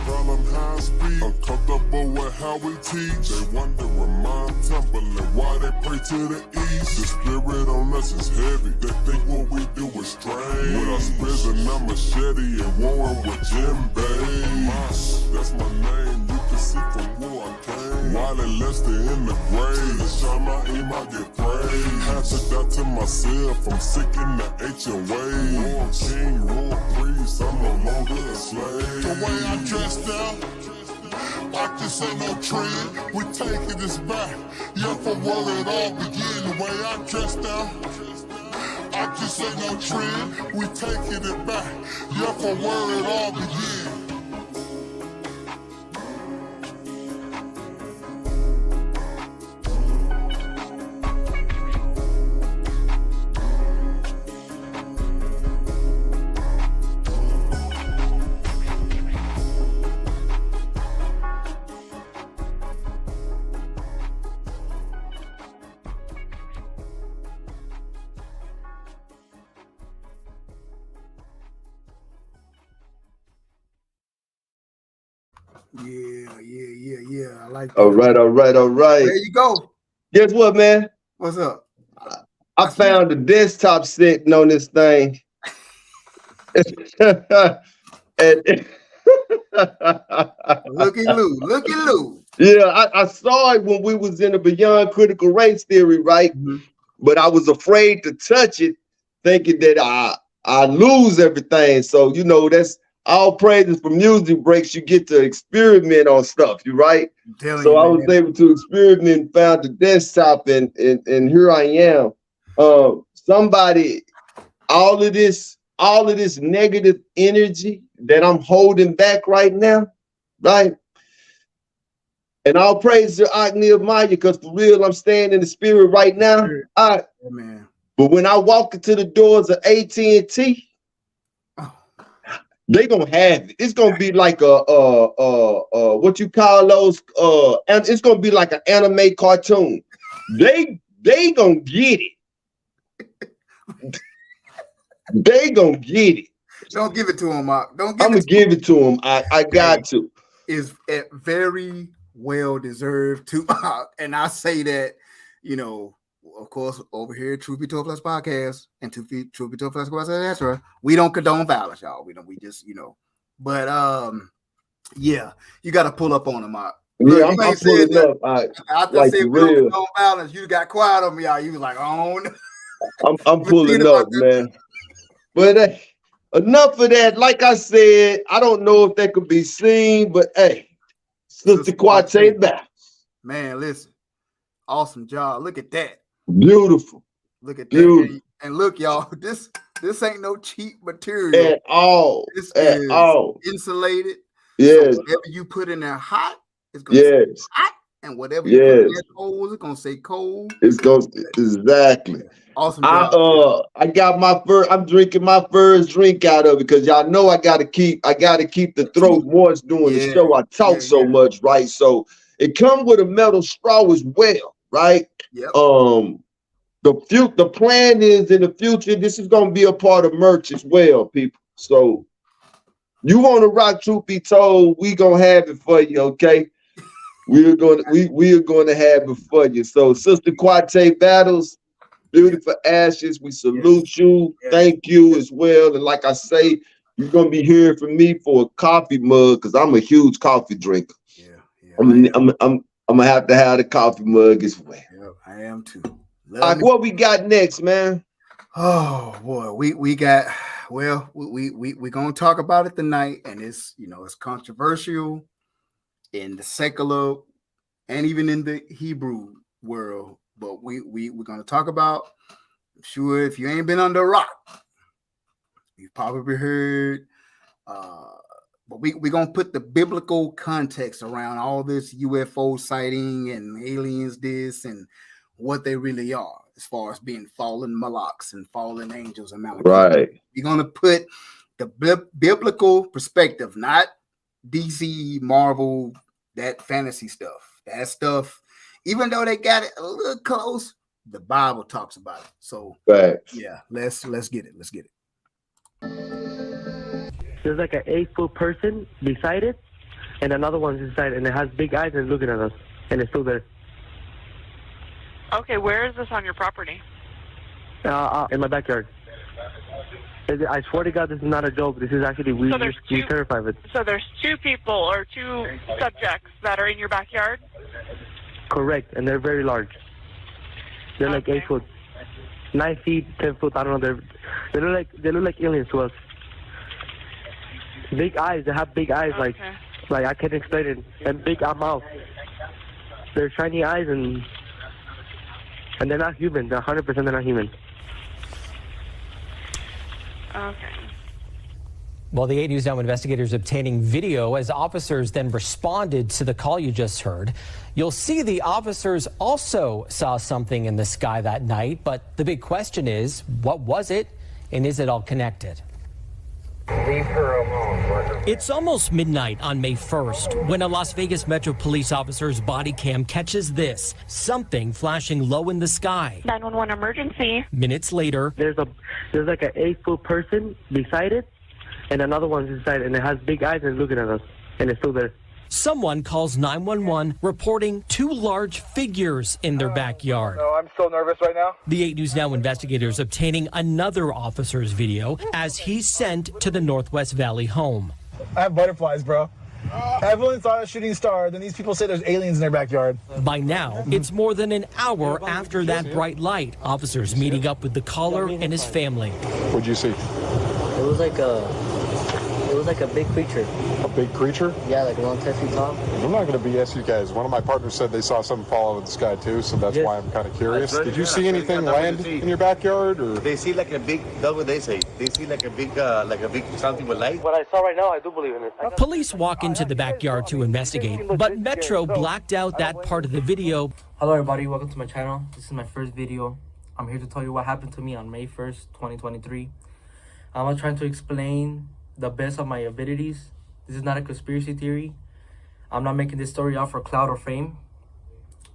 Problem high speed, uncomfortable with how we teach. They wonder where mind tumbling, why they pray to the east. The spirit on us is heavy, they think what we do is strange. With a spizzer and a machete and warring with Jim Bass. That's my name, you can see from where I came. While they Lester in the grave, the shine my aim, I get praised. Had to die to myself, I'm sick in the ancient ways. Royal king, royal priest, I'm no longer a slave. The way I dressed out, like this ain't no trend, we taking this back. Yeah, from where it all began. The way I dressed out, like this ain't no trend, we taking it back. Yeah, from where it all began. Yeah. I like that. All right. There you go. Guess what, man? What's up? I found the desktop sitting on this thing. And Looky Lou. Yeah, I saw it when we was in the Beyond Critical Race Theory, right? Mm-hmm. But I was afraid to touch it, thinking that I lose everything. So, you know, that's all praises for music breaks. You get to experiment on stuff, you right? So I was able to experiment, found the desktop, and here I am. Somebody, all of this negative energy that I'm holding back right now, right? And all praise to Agni of Maya, because for real, I'm staying in the spirit right now. Man. But when I walk into the doors of AT&T, they gonna have it. It's gonna be like a what you call those? And it's gonna be like an anime cartoon. They gonna get it. They gonna get it. Don't give it to him, Mark. I'm gonna give it to him. I got to. Is very well deserved to, and I say that, you know, of course, over here, Truth Be Told Plus Podcast and Truth Be Told Plus Podcast, etc. We don't condone violence, y'all. We just, you know, but yeah, you got to pull up on them, Mark. Yeah, I'm pulling up. After like I said we don't condone violence, you got quiet on me, y'all. You was like, oh no. I'm pulling up, man. But enough of that. Like I said, I don't know if that could be seen, but hey, Sister Quate back. Man, listen, awesome job. Look at that. Beautiful. Look at that. And look, y'all, this ain't no cheap material at all. This at is all insulated. Yes. So whatever you put in there hot, it's gonna yes. stay hot. And whatever you put in there cold, it's gonna say cold. It's gonna exactly. Awesome job. I'm drinking my first drink out of it because y'all know I gotta keep the throat moist doing the show. I talk so much, right? So it comes with a metal straw as well, right? Yep. The plan is in the future, this is gonna be a part of merch as well, people. So you want to rock Truth Be Told, we gonna have it for you, okay? We are gonna have it for you. So Sister Quate Battles, Beautiful Ashes, we salute you. Thank you as well. And like I say, you're gonna be hearing from me for a coffee mug because I'm a huge coffee drinker. I'm gonna have to have the coffee mug as well. Yep, I am too. What we got next, man? Oh boy, we're gonna talk about it tonight, and it's controversial in the secular and even in the Hebrew world. But we're gonna talk about. I'm sure if you ain't been under a rock, you've probably heard. But we're gonna put the biblical context around all this UFO sighting and aliens, this and what they really are, as far as being fallen malaks and fallen angels and Malachi. Right. We're gonna put the biblical perspective, not DC, Marvel, that fantasy stuff. That stuff, even though they got it a little close, the Bible talks about it. So yeah, let's get it. Let's get it. There's like an 8-foot person beside it, and another one's inside, and it has big eyes and it's looking at us, and it's still there. Okay, where is this on your property? In my backyard. I swear to God, this is not a joke. This is actually we terrified of it. So there's 2 people or 2 subjects that are in your backyard? Correct, and they're very large. They're like 8 foot, 9 feet, 10 foot. I don't know. They look like aliens to us. Big eyes. They have big eyes, like I can't explain it, and big mouth. They're shiny eyes, and they're not human. They're 100% they're not human. Okay. Well, the 8 News Now investigators obtaining video as officers then responded to the call you just heard. You'll see the officers also saw something in the sky that night, but the big question is, what was it, and is it all connected? Leave her alone. It's almost midnight on May 1st when a Las Vegas Metro Police officer's body cam catches this, something flashing low in the sky. 911 emergency. Minutes later, there's like an 8 foot person beside it, and another one's inside, and it has big eyes and looking at us, and it's still there. Someone calls 911 reporting 2 large figures in their backyard. No, I'm so nervous right now. The 8 News Now investigators obtaining another officer's video as he's sent to the Northwest Valley home. I have butterflies, bro. Everyone saw a shooting star, then these people say there's aliens in their backyard. By now, it's more than an hour after that bright light. Officers meeting up with the caller and his family. What'd you see? It was like a big creature. A big creature? Yeah, like around 10 feet tall. I'm not going to BS you guys. One of my partners said they saw something fall out of the sky too, so that's why I'm kind of curious. Did you see anything land in your backyard? Or they see like a big, that's what they say. They see like a big something with light. What I saw right now, I do believe in it. Police walk into the backyard to investigate, but Metro blacked out that part of the video. Hello everybody, welcome to my channel. This is my first video. I'm here to tell you what happened to me on May 1st, 2023. I'm trying to explain the best of my abilities. This is not a conspiracy theory. I'm not making this story out for clout or fame.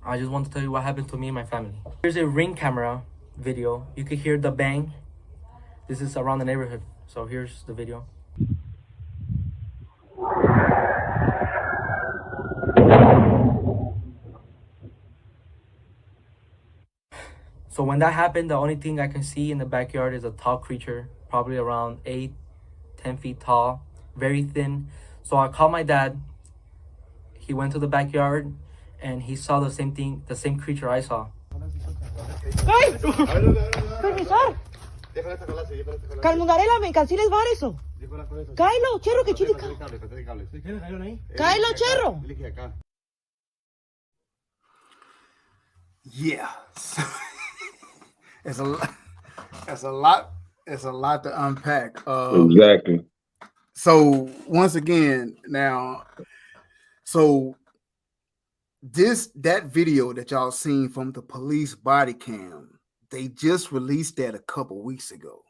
I just want to tell you what happened to me and my family. Here's a Ring camera video. You can hear the bang. This is around the neighborhood. So here's the video. So when that happened, the only thing I can see in the backyard is a tall creature, probably around 8-10 feet tall, very thin. So I called my dad. He went to the backyard and he saw the same thing, the same creature I saw. ¡Ay! ¡Profesor! Calmungarela, me cansé les var eso. Cáelo, cherro, que chidica. Cáelo, cherro. Yeah. It's a lot to unpack. Exactly. So once again, now, that video that y'all seen from the police body cam, they just released that a couple weeks ago.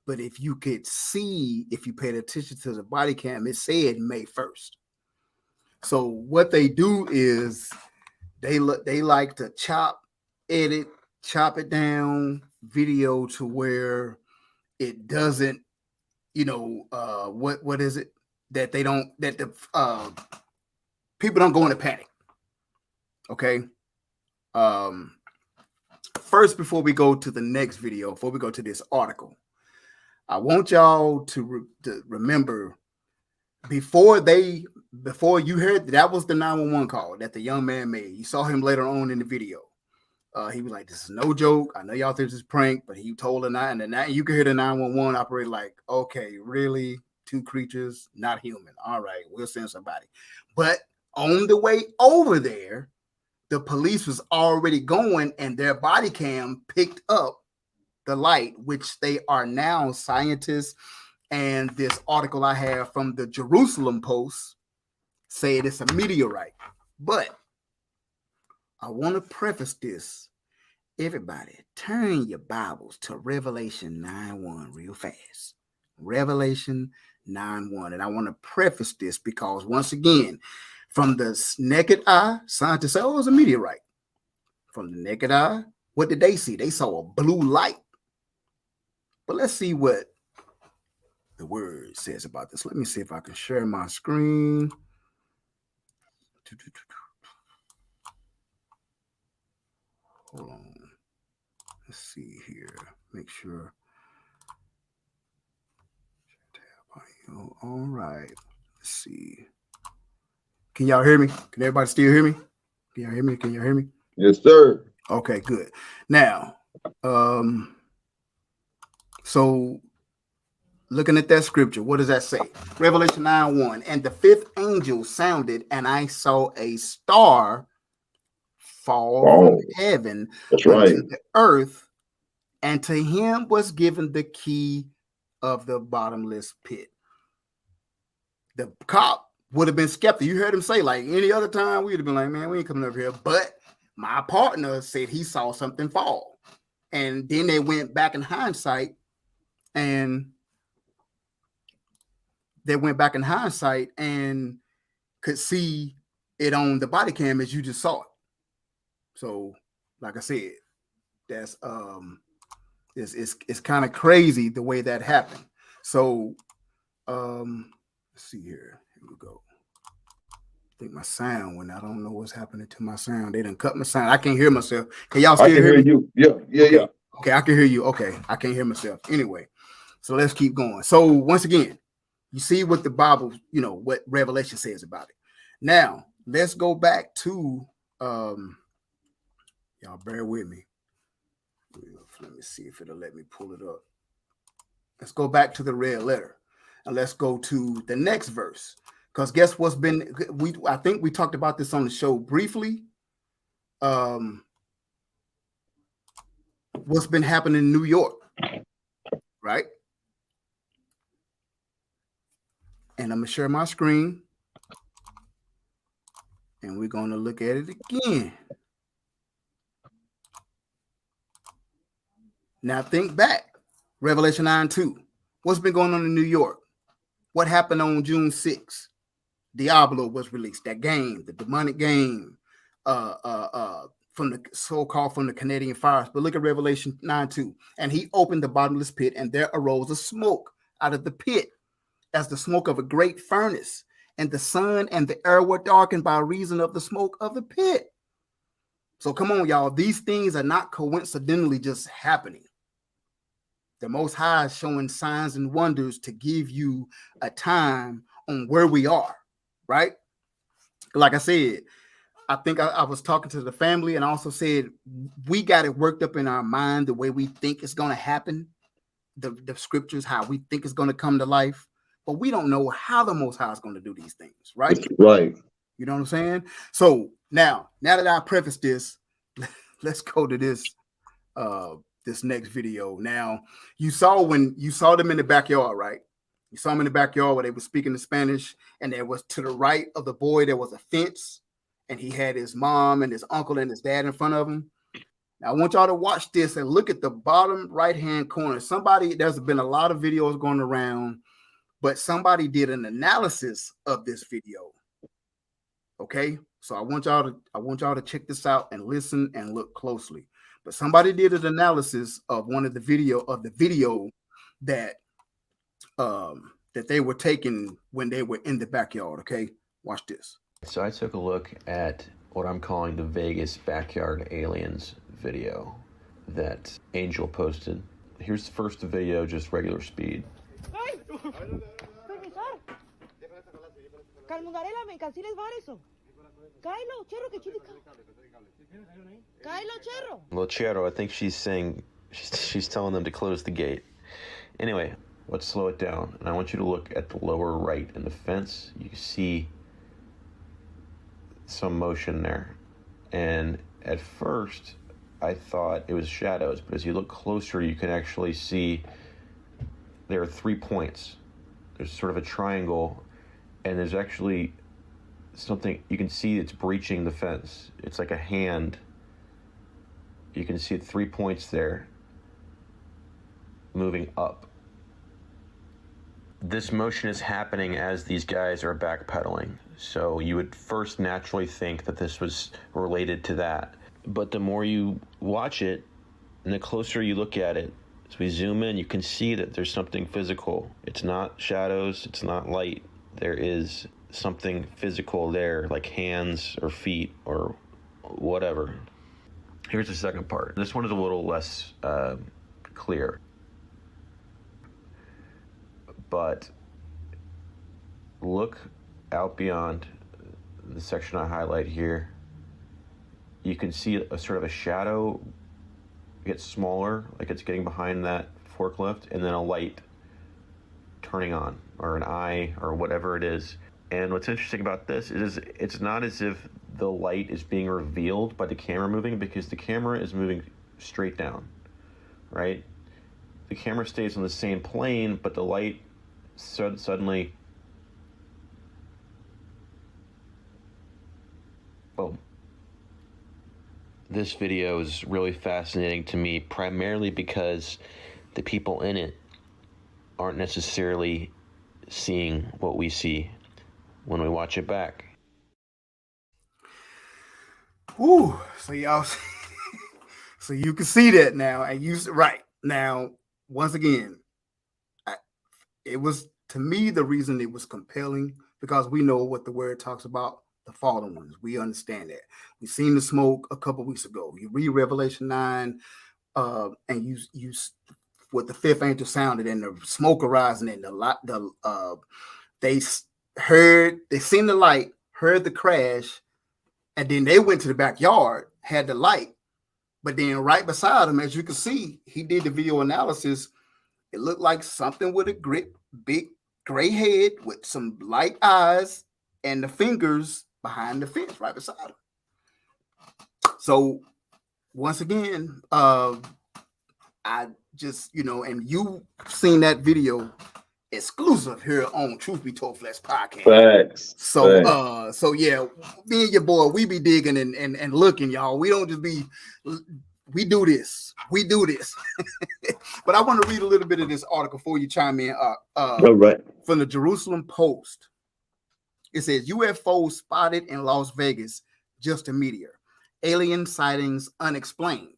But if you could see, if you paid attention to the body cam, it said May 1st. So what they do is they like to chop it down video to where it doesn't, what is it that the people don't go into panic. Okay. First, before we go to the next video, before we go to this article, I want y'all to remember before you heard that was the 911 call that the young man made. You saw him later on in the video. He was like, "This is no joke. I know y'all think this is prank," but he told the nine, and you could hear the 911 operator like, "Okay, really? 2 creatures, not human. All right, we'll send somebody." But on the way over there, the police was already going, and their body cam picked up the light, which they are now scientists. And this article I have from the Jerusalem Post said it's a meteorite. But I want to preface this. Everybody, turn your Bibles to Revelation 9:1 real fast. Revelation 9:1. And I want to preface this because, once again, from the naked eye, scientists say, "Oh, it's a meteorite." From the naked eye, what did they see? They saw a blue light. But let's see what the word says about this. Let me see if I can share my screen. Hold on. Let's see here. Make sure. All right. Let's see. Can y'all hear me? Can everybody still hear me? Can y'all hear me? Can y'all hear me? Yes, sir. Okay, good. Now, so looking at that scripture, what does that say? Revelation 9:1. And the fifth angel sounded, and I saw a star fall from heaven That's unto right. the earth, and to him was given the key of the bottomless pit. The cop would have been skeptical. You heard him say, like any other time, we'd have been like, man, we ain't coming over here. But my partner said he saw something fall. And then they went back in hindsight and could see it on the body cam as you just saw it. So, like I said, that's it's kind of crazy the way that happened. So, let's see here. Here we go. I think my sound went. I don't know what's happening to my sound. They done cut my sound. I can't hear myself. Can y'all still hear me? You. Yeah. Okay, I can hear you. Okay, I can't hear myself. Anyway, so let's keep going. So once again, you see what the Bible, what Revelation says about it. Now, let's go back to y'all bear with me. Let me see if it'll let me pull it up. Let's go back to the red letter and let's go to the next verse. Because guess what's been I think we talked about this on the show briefly. What's been happening in New York, right? And I'm gonna share my screen and we're gonna look at it again. Now think back, Revelation 9:2. What's been going on in New York? What happened on June 6th? Diablo was released, that game, the demonic game, from the so-called from the Canadian fires. But look at Revelation 9:2. And he opened the bottomless pit, and there arose a smoke out of the pit, as the smoke of a great furnace, and the sun and the air were darkened by reason of the smoke of the pit. So come on, y'all. These things are not coincidentally just happening. The Most High is showing signs and wonders to give you a time on where we are, right? Like I said, I think I was talking to the family and also said we got it worked up in our mind the way we think it's going to happen, the scriptures, how we think it's going to come to life, but we don't know how the Most High is going to do these things, right? That's right. You know what I'm saying? So now that I preface this, let's go to this next video. Now, you saw them in the backyard, right? You saw them in the backyard where they were speaking in Spanish, and there was to the right of the boy, there was a fence, and he had his mom and his uncle and his dad in front of him. Now, I want y'all to watch this and look at the bottom right-hand corner. There's been a lot of videos going around, but somebody did an analysis of this video. Okay? So I want y'all to check this out and listen and look closely. But somebody did an analysis of the video that they were taking when they were in the backyard. Okay, watch this. So I took a look at what I'm calling the Vegas Backyard Aliens video that Angel posted. Here's the first video, just regular speed. Lochero, I think she's saying, she's telling them to close the gate. Anyway, let's slow it down. And I want you to look at the lower right in the fence. You see some motion there. And at first, I thought it was shadows. But as you look closer, you can actually see there are 3 points. There's sort of a triangle. And there's actually something, you can see it's breaching the fence. It's like a hand. You can see 3 points there moving up. This motion is happening as these guys are backpedaling. So you would first naturally think that this was related to that. But the more you watch it and the closer you look at it, as we zoom in, you can see that there's something physical. It's not shadows, it's not light. There is something physical there, like hands or feet or whatever. Here's the second part. This one is a little less clear. But look out beyond the section I highlight here, you can see a sort of a shadow get smaller, like it's getting behind that forklift, and then a light turning on, or an eye, or whatever it is. And what's interesting about this is it's not as if the light is being revealed by the camera moving, because the camera is moving straight down, right? The camera stays on the same plane, but the light suddenly, boom. This video is really fascinating to me, primarily because the people in it aren't necessarily seeing what we see when we watch it back. Ooh, so y'all, so you can see that now, and you right now. Once again, it was, to me, the reason it was compelling, because we know what the word talks about, the fallen ones. We understand that. We seen the smoke a couple weeks ago. You read Revelation 9, and you what the fifth angel sounded, and the smoke arising, and they seen the light, heard the crash, and then they went to the backyard, had the light, but then right beside him, as you can see, he did the video analysis. It looked like something with a big gray head with some light eyes and the fingers behind the fence right beside him. So once again, I just, and you seen that video exclusive here on Truth Be Told Flex podcast. Facts. So yeah, me and your boy, we be digging and looking, y'all. We don't just be, we do this. But I want to read a little bit of this article before you chime in. All right. From the Jerusalem Post. It says UFO spotted in Las Vegas, just a meteor. Alien sightings unexplained.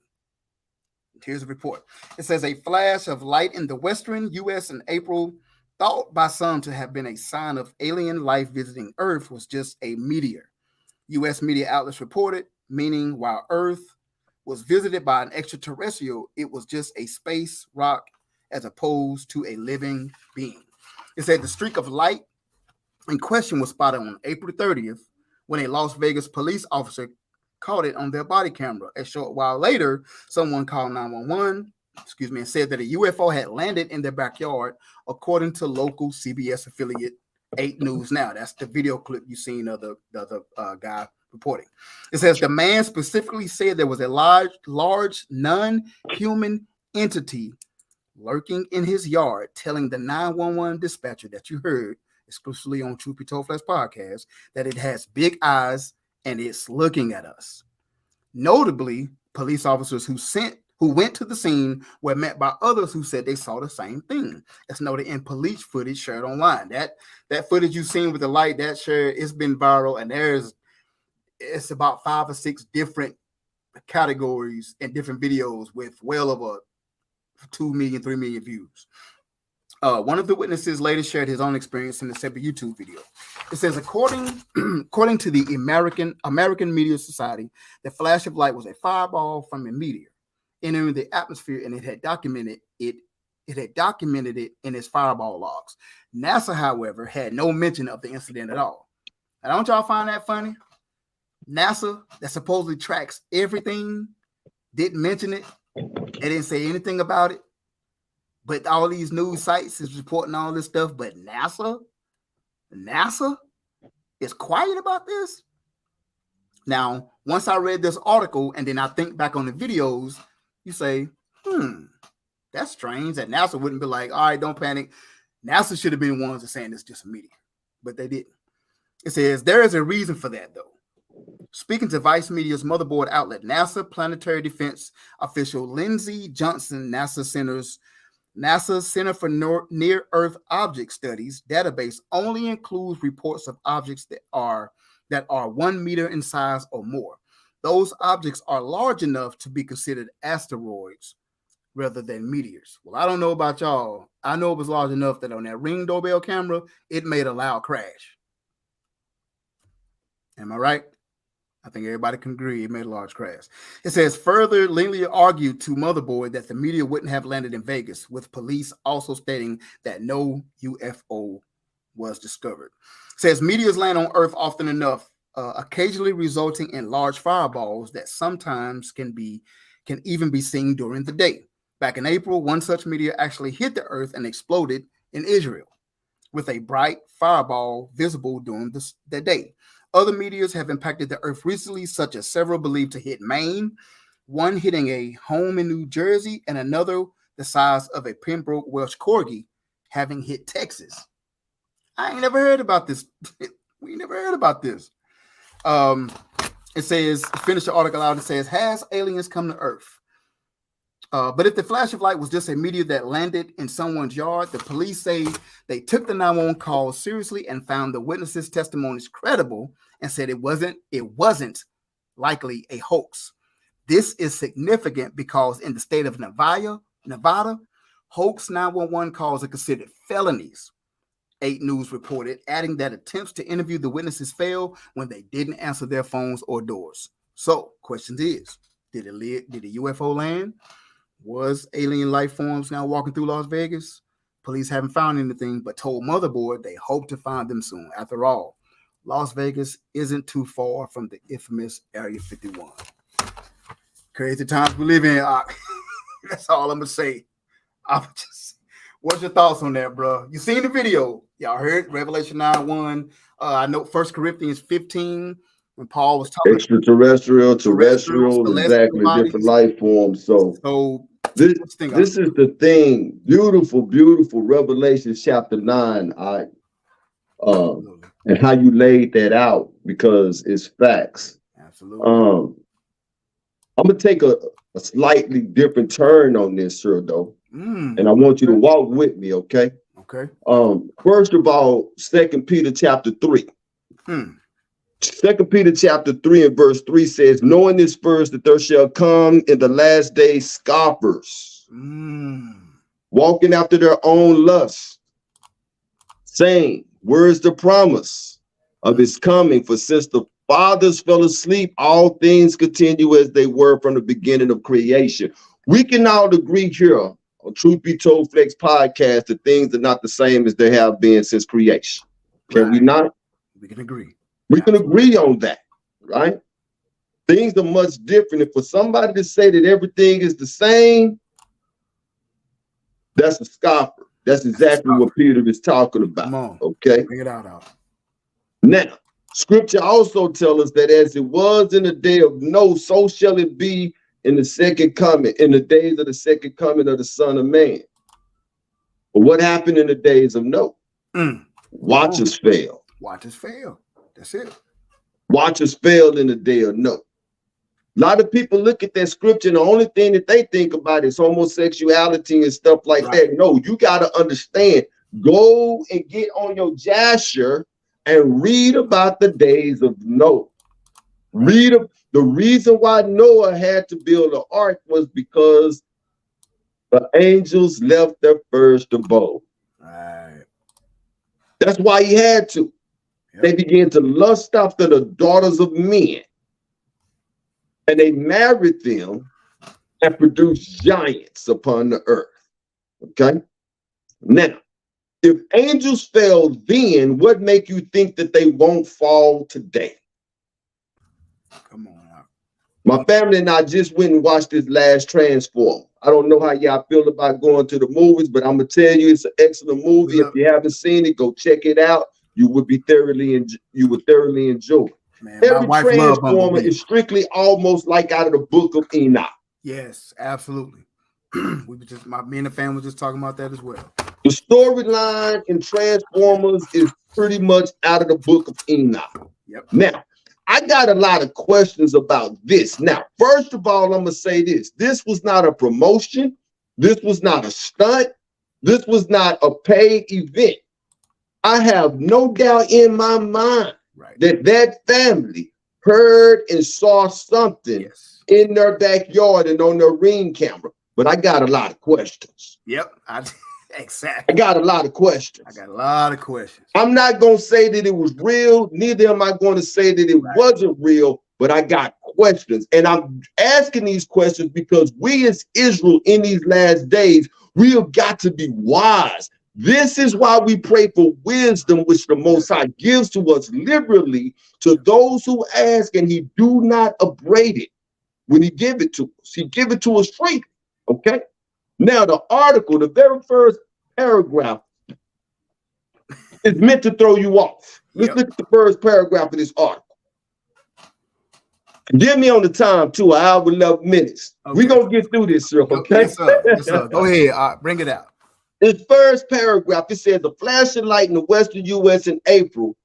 Here's a report. It says a flash of light in the western U.S. in April, thought by some to have been a sign of alien life visiting Earth, was just a meteor. U.S. media outlets reported, meaning while Earth was visited by an extraterrestrial, it was just a space rock as opposed to a living being. It said the streak of light in question was spotted on April 30th when a Las Vegas police officer caught it on their body camera. A short while later, someone called 911, and said that a UFO had landed in their backyard, according to local CBS affiliate 8 News Now. That's the video clip you seen of the guy reporting. It says the man specifically said there was a large non-human entity lurking in his yard, telling the 911 dispatcher that you heard exclusively on Truth Be Told Flex podcast that it has big eyes and it's looking at us. Notably, police officers who went to the scene were met by others who said they saw the same thing. It's noted in police footage shared online. That footage you've seen with the light that shared, it's been viral, and it's about 5 or 6 different categories and different videos with well over 2 million, 3 million views. One of the witnesses later shared his own experience in a separate YouTube video. It says, according to the American Meteor Society, the flash of light was a fireball from a meteor entering the atmosphere, and it had documented it in its fireball logs. NASA, however, had no mention of the incident at all. Now, don't y'all find that funny? NASA, that supposedly tracks everything, didn't mention it. They didn't say anything about it. But all these news sites is reporting all this stuff. But NASA is quiet about this. Now, once I read this article and then I think back on the videos, you say, that's strange that NASA wouldn't be like, all right, don't panic. NASA should have been the ones that saying it's just a meteor, but they didn't. It says there is a reason for that, though. Speaking to Vice Media's motherboard outlet, NASA planetary defense official Lindsey Johnson, NASA Center for Near-Earth Object Studies database only includes reports of objects that are 1 meter in size or more. Those objects are large enough to be considered asteroids rather than meteors. Well, I don't know about y'all. I know it was large enough that on that Ring doorbell camera, it made a loud crash. Am I right? I think everybody can agree it made a large crash. It says further, Lindsey argued to Motherboard that the meteor wouldn't have landed in Vegas, with police also stating that no UFO was discovered. It says meteors land on Earth often enough, occasionally resulting in large fireballs that sometimes can even be seen during the day. Back in April, one such meteor actually hit the Earth and exploded in Israel, with a bright fireball visible during the day. Other meteors have impacted the Earth recently, such as several believed to hit Maine, one hitting a home in New Jersey, and another the size of a Pembroke Welsh Corgi having hit Texas. I ain't never heard about this. We never heard about this. It says, finish the article out. It says, has aliens come to Earth? But if the flash of light was just a meteor that landed in someone's yard, the police say they took the 911 call seriously and found the witnesses' testimonies credible and said it wasn't likely a hoax. This is significant because in the state of Nevada, hoax 911 calls are considered felonies. 8 News reported, adding that attempts to interview the witnesses failed when they didn't answer their phones or doors. So, question is, did a UFO land? Was alien life forms now walking through Las Vegas? Police haven't found anything, but told Motherboard they hope to find them soon. After all, Las Vegas isn't too far from the infamous Area 51. Crazy times we live in. That's all I'm gonna say. What's your thoughts on that, bro? You seen the video? Y'all heard Revelation 9:1. I know 1 Corinthians 15 when Paul was talking extraterrestrial, terrestrial, exactly, different life forms. So this is the thing. Beautiful, beautiful Revelation chapter 9. And how you laid that out, because it's facts. Absolutely. I'm gonna take a slightly different turn on this, sir, though. And I want you to walk with me, okay? Okay. First of all, 2 Peter chapter 3. 2 Peter chapter 3 and verse 3 says, knowing this first, that there shall come in the last days scoffers, walking after their own lusts, saying, where is the promise of his coming? For since the fathers fell asleep, all things continue as they were from the beginning of creation. We can all agree here on Truth Be Told Flex podcast that things are not the same as they have been since creation. Can we not? We can agree. We can agree on that, right? Things are much different. And for somebody to say that everything is the same, that's a scoffer. That's exactly what Peter is talking about. Come on. Okay. Bring it out. Now, scripture also tells us that as it was in the day of Noah, so shall it be in the second coming, in the days of the second coming of the Son of Man. But what happened in the days of Noah? Watchers fell. Watchers fell. That's it. Watchers fell in the day of Noah. A lot of people look at that scripture and the only thing that they think about is homosexuality and stuff like that. No, you got to understand. Go and get on your Jasher and read about the days of Noah. Read the reason why Noah had to build an ark was because the angels left their first abode. Right. That's why he had to. Yep. They began to lust after the daughters of men. And they married them and produced giants upon the earth. Okay? Now, if angels fell then, what make you think that they won't fall today? Come on out. My family and I just went and watched this last Transform. I don't know how y'all feel about going to the movies, but I'm gonna tell you it's an excellent movie. If you haven't seen it, go check it out. You would thoroughly enjoy it. Man, every Transformer is strictly almost like out of the book of Enoch. Yes, absolutely. Me and the family were just talking about that as well. The storyline in Transformers is pretty much out of the book of Enoch. Yep. Now, I got a lot of questions about this. Now, first of all, I'm going to say this. This was not a promotion. This was not a stunt. This was not a paid event. I have no doubt in my mind that family heard and saw something in their backyard and on their Ring camera. But I got a lot of questions. Yep. Exactly. I got a lot of questions. I got a lot of questions. I'm not going to say that it was real. Neither am I going to say that it wasn't real, but I got questions. And I'm asking these questions because we as Israel in these last days, we have got to be wise. This is why we pray for wisdom, which the Most High gives to us liberally to those who ask, and he do not upbraid it when he give it to us. He give it to us freely, okay? Now, the article, the very first paragraph is meant to throw you off. Let's look at the first paragraph of this article. Give me on the time, too, an hour, 11 minutes. Okay. We're going to get through this, sir, okay? Yes, sir. Yes, sir. Go ahead. Bring it out. This first paragraph, it says, a flashing light in the western U.S. in April,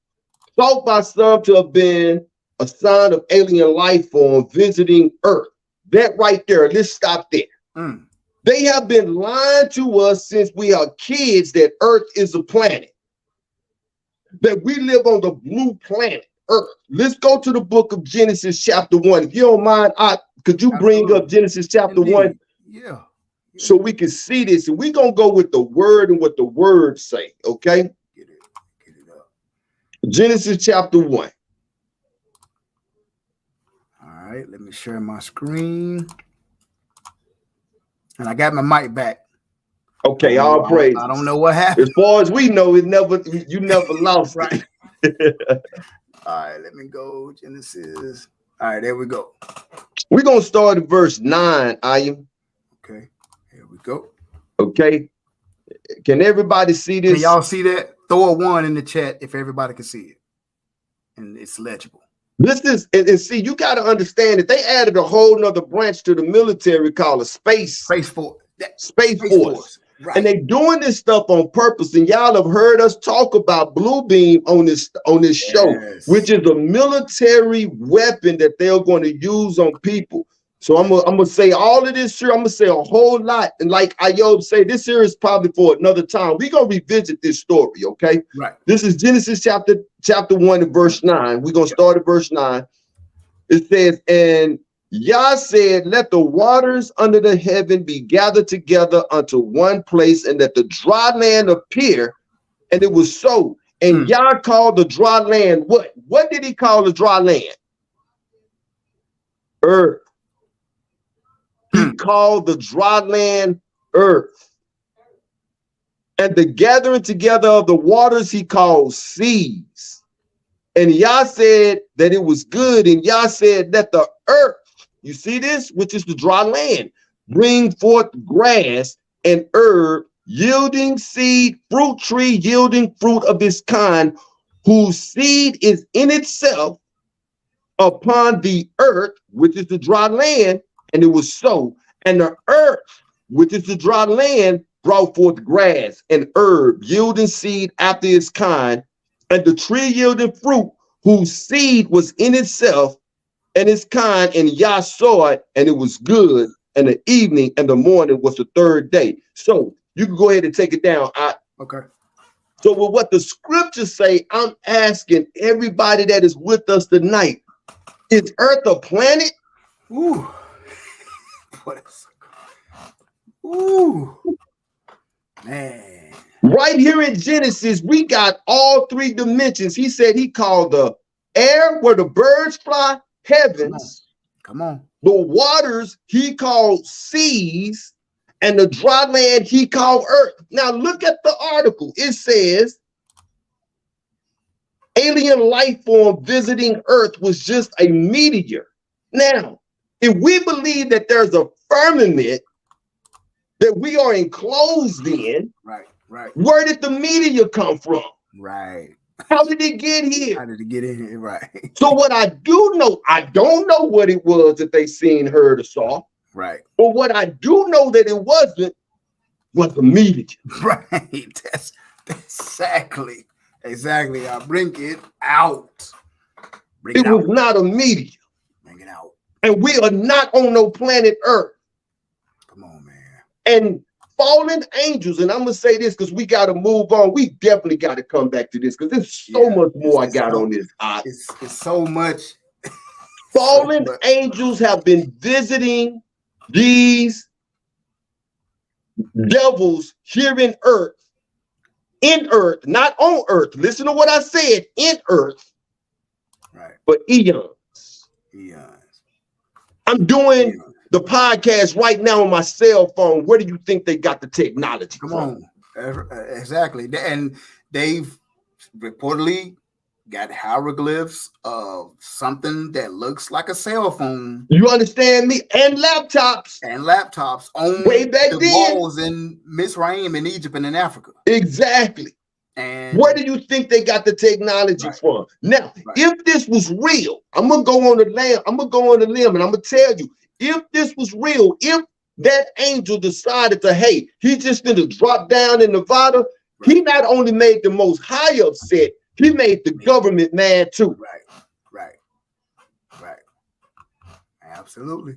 thought by some to have been a sign of alien life form visiting Earth. That right there, let's stop there. They have been lying to us since we are kids that Earth is a planet, that we live on the blue planet, Earth. Let's go to the book of Genesis chapter 1. If you don't mind, could you bring up Genesis chapter 1? Yeah. So we can see this, and we're going to go with the word and what the words say, okay? Get it up. Genesis chapter 1. All right, let me share my screen. And I got my mic back. Okay, all praise. I don't know what happened. As far as we know, you never lost right. All right, let me go. Genesis. All right, there we go. We're going to start at verse 9, Ayam. Okay, here we go. Okay. Can everybody see this? Can y'all see that? Throw a 1 in the chat if everybody can see it. And it's legible. This is, and see, you got to understand that they added a whole nother branch to the military called a Space Force. Right. And they doing this stuff on purpose. And y'all have heard us talk about Blue Beam on this show, which is a military weapon that they're going to use on people. So I'm gonna say all of this here. I'm gonna say a whole lot. And like Ayob say, this here is probably for another time. We're gonna revisit this story, okay? Right. This is Genesis chapter 1 and verse 9. We're gonna start at verse 9. It says, and Yah said, let the waters under the heaven be gathered together unto one place, and let the dry land appear. And it was so. And Yah called the dry land what? What did he call the dry land? Earth. He called the dry land earth. And the gathering together of the waters he called seas. And Yah said that it was good. And Yah said that the earth, you see this, which is the dry land, bring forth grass and herb, yielding seed, fruit tree, yielding fruit of its kind, whose seed is in itself upon the earth, which is the dry land. And it was so. And the earth, which is the dry land, brought forth grass and herb, yielding seed after its kind, and the tree yielding fruit, whose seed was in itself and its kind. And Yah saw it, and it was good. And the evening and the morning was the third day. So you can go ahead and take it down. Okay. So with what the scriptures say, I'm asking everybody that is with us tonight, is Earth a planet? Ooh. What is it? Ooh. Man. Right here in Genesis, we got all 3 dimensions. He said he called the air where the birds fly, heavens. Come on. The waters he called seas, and the dry land he called earth. Now look at the article. It says alien life form visiting Earth was just a meteor. Now, if we believe that there's a firmament that we are enclosed in, right. Where did the meteor come from? Right. How did it get here? How did it get in here? Right. So what I do know, I don't know what it was that they seen, heard, or saw. Right. But what I do know that it wasn't was a meteor. Right. That's exactly. I bring it out. It was not a meteor. Bring it out. And we are not on no planet Earth. Come on, man. And fallen angels, and I'm gonna say this because we got to move on. We definitely got to come back to this because there's so much more I got on this. It's so much. Fallen angels have been visiting these devils here in Earth, not on Earth. Listen to what I said, in Earth. Right. For eons. I'm doing the podcast right now on my cell phone. Where do you think they got the technology? Come on. Exactly. And they've reportedly got hieroglyphs of something that looks like a cell phone. You understand me? And laptops. On way back the then. walls in Misraim in Egypt and in Africa. Exactly. And where do you think they got the technology from? Now, if this was real, I'm gonna go on the limb. I'm gonna go on the limb, and I'm gonna tell you, if this was real, if that angel decided to, hey, he just gonna drop down in Nevada, he not only made the Most High upset, he made the government mad too. Right. Absolutely.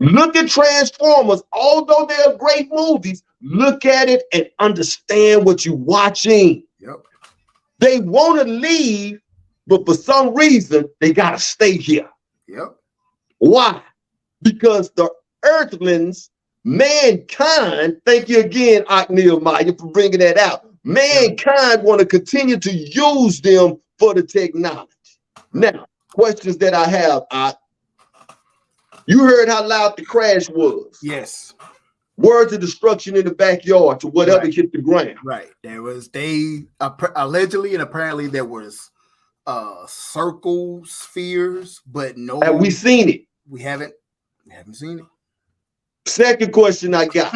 Look at Transformers. Although they're great movies, look at it and understand what you're watching. Yep. They want to leave, but for some reason, they got to stay here. Yep. Why? Because the earthlings, mankind, thank you again, Nehemiah, for bringing that out. Mankind want to continue to use them for the technology. Now, questions that I have, you heard how loud the crash was. Yes. Words of destruction in the backyard to whatever hit the ground. Right. There was allegedly and apparently there was circle spheres, but no. Have we seen it? We haven't seen it. Second question I got.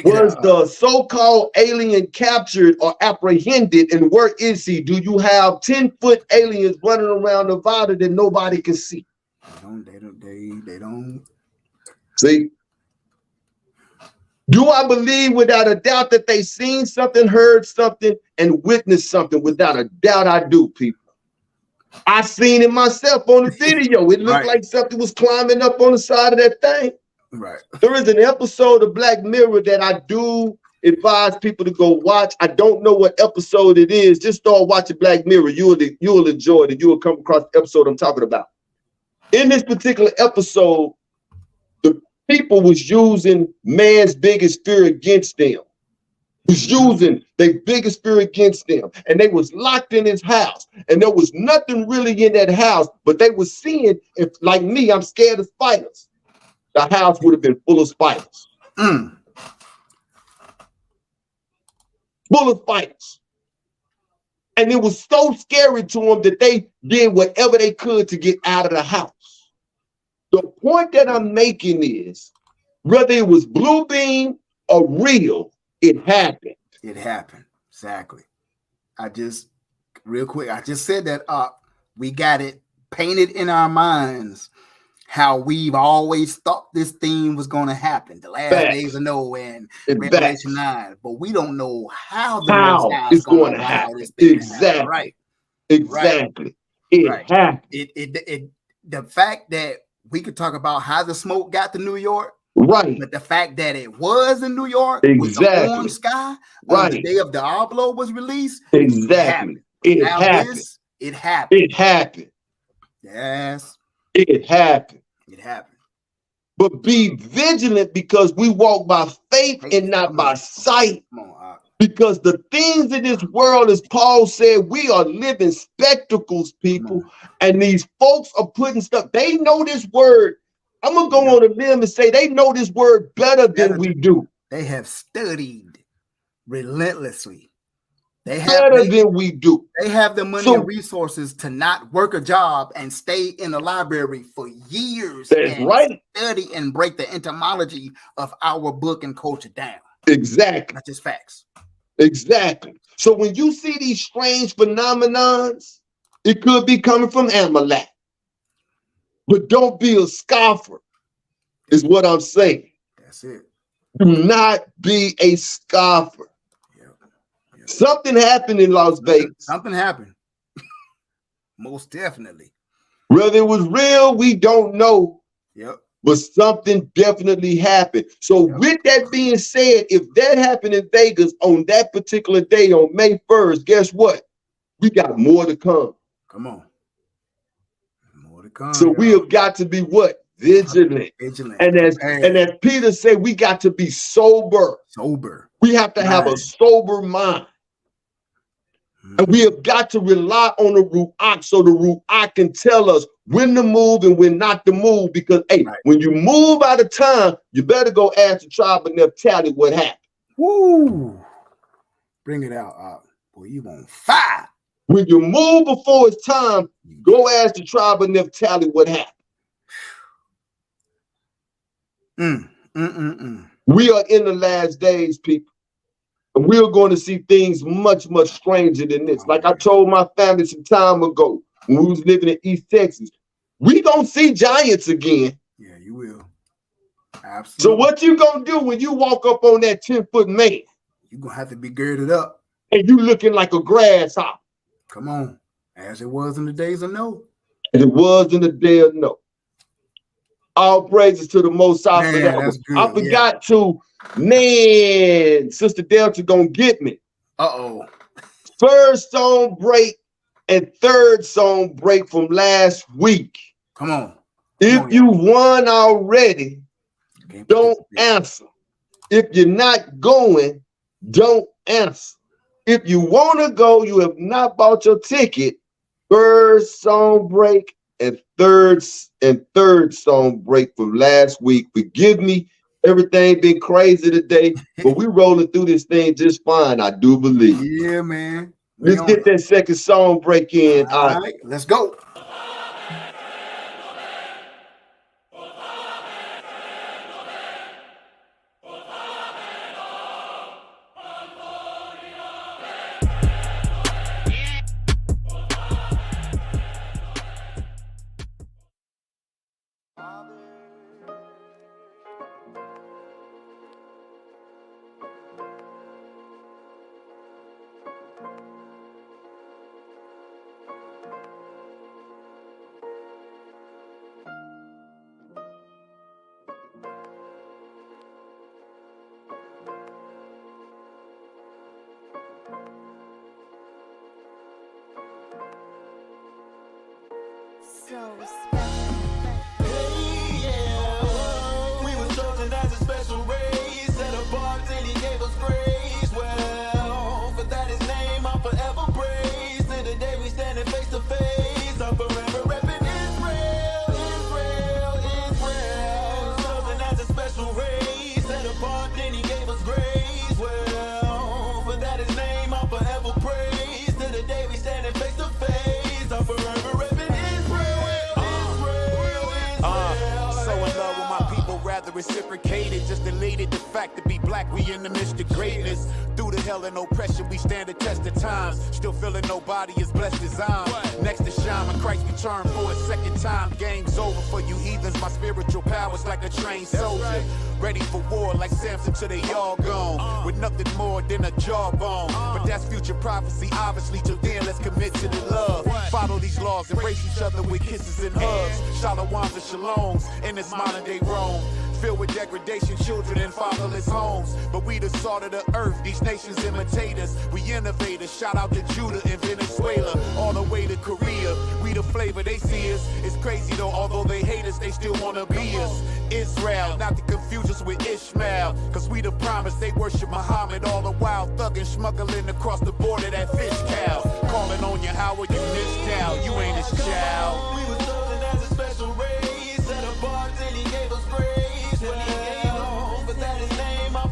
Was the so-called alien captured or apprehended, and where is he? Do you have 10-foot aliens running around Nevada that nobody can see? They don't. See? Do I believe without a doubt that they seen something, heard something, and witnessed something? Without a doubt, I do, people. I seen it myself on the video. It looked like something was climbing up on the side of that thing. Right. There is an episode of Black Mirror that I do advise people to go watch. I don't know what episode it is. Just start watching Black Mirror. You'll enjoy it, and you will come across the episode I'm talking about. In this particular episode, the people was using man's biggest fear against them. Was using their biggest fear against them. And they was locked in his house. And there was nothing really in that house, but they was seeing, if like me, I'm scared of spiders. The house would have been full of spiders. Full of spiders. And it was so scary to them that they did whatever they could to get out of the house. The point that I'm making is, whether it was Blue Beam or real, it happened. It happened. Exactly. Real quick, I just said that we got it painted in our minds how we've always thought this thing was going to happen. The last days of Noah and Revelation 9. But we don't know how it's going to happen. Exactly. Right. Exactly. It happened. The fact that we could talk about how the smoke got to New York. Right. But the fact that it was in New York with the orange sky on the day of the Diablo was released. Exactly. It happened. It happened. It happened. Yes. It happened. It happened. But be vigilant, because we walk by faith and not by sight. Because the things in this world, as Paul said, we are living spectacles, people. And these folks are putting stuff. They know this word. I'm going to go on a limb and say they know this word better than we do. They have studied relentlessly. Better than we do. They have the money and resources to not work a job and stay in the library for years. That's right. Study and break the etymology of our book and culture down. Exactly. That's just facts. Exactly. So when you see these strange phenomenons, it could be coming from Amalek. But don't be a scoffer, is what I'm saying. That's it. Do not be a scoffer. Yep. Something happened in Las Vegas. Something happened. Most definitely. Whether it was real, we don't know. Yep. But something definitely happened. So with that being said, if that happened in Vegas on that particular day on May 1st, guess what? We got more to come. Come on. More to come. So we have got to be what? Vigilant. And as Peter said, we got to be sober. We have to have a sober mind. And we have got to rely on the Ruach, so the Ruach can tell us when to move and when not to move. Because, when you move out of time, you better go ask the tribe of Naphtali what happened. Woo! Bring it out. Boy, you on fire. When you move before it's time, go ask the tribe of Naphtali what happened. We are in the last days, people. And we are going to see things much, much stranger than this. Like I told my family some time ago when we was living in East Texas, we gonna see giants again. Yeah, you will. Absolutely. So what you gonna do when you walk up on that 10-foot man? You're gonna have to be girded up. And you looking like a grasshopper. Come on. As it was in the days of Noah. As it was in the day of Noah. All praises to the Most High for that. I forgot to, man, Sister Delta gonna get me. First song break and third song break from last week. Come on. If you won already, don't answer. If you're not going, don't answer. If you want to go, you have not bought your ticket. First song break and third song break from last week. Forgive me. Everything been crazy today, but we rolling through this thing just fine, I do believe. Yeah, man. Let's get that second song break in. All right, let's go. So special. Hey, yeah. We was chosen as a special race, set apart and he gave us grace. Well, for that his name I'm forever praised. To the day we standing face to face, I'm forever repping Israel, Israel, Israel. Chosen as a special race, set apart and he gave us grace. Well, for that his name I'm forever praised. To the day we standing face to face, I'm forever repping. Reciprocated, just elated the fact to be black, we in the midst of greatness. Through the hell and oppression, we stand the test of times. Still feeling nobody is blessed as I'm. Next to shine when Christ return for a second time. Game's over for you heathens, my spiritual powers like a trained soldier. Ready for war like Samson till they all gone. With nothing more than a jawbone. But that's future prophecy, obviously. Till then, let's commit to the love. Follow these laws, embrace each other with kisses and hugs. Shalawams and shaloms in this modern day Rome. Filled with degradation, children in fatherless homes. But we the salt of the earth, these nations imitate us. We innovators, shout out to Judah in Venezuela. All the way to Korea, we the flavor, they see us. It's crazy though, although they hate us, they still wanna be us. Israel, not to confuse us with Ishmael. Cause we the promise, they worship Muhammad. All the while thugging, smuggling across the border, that fish cow. Calling on you, how are you missed out? You ain't his child. We was chosen as a special race, set apart and he gave us grace.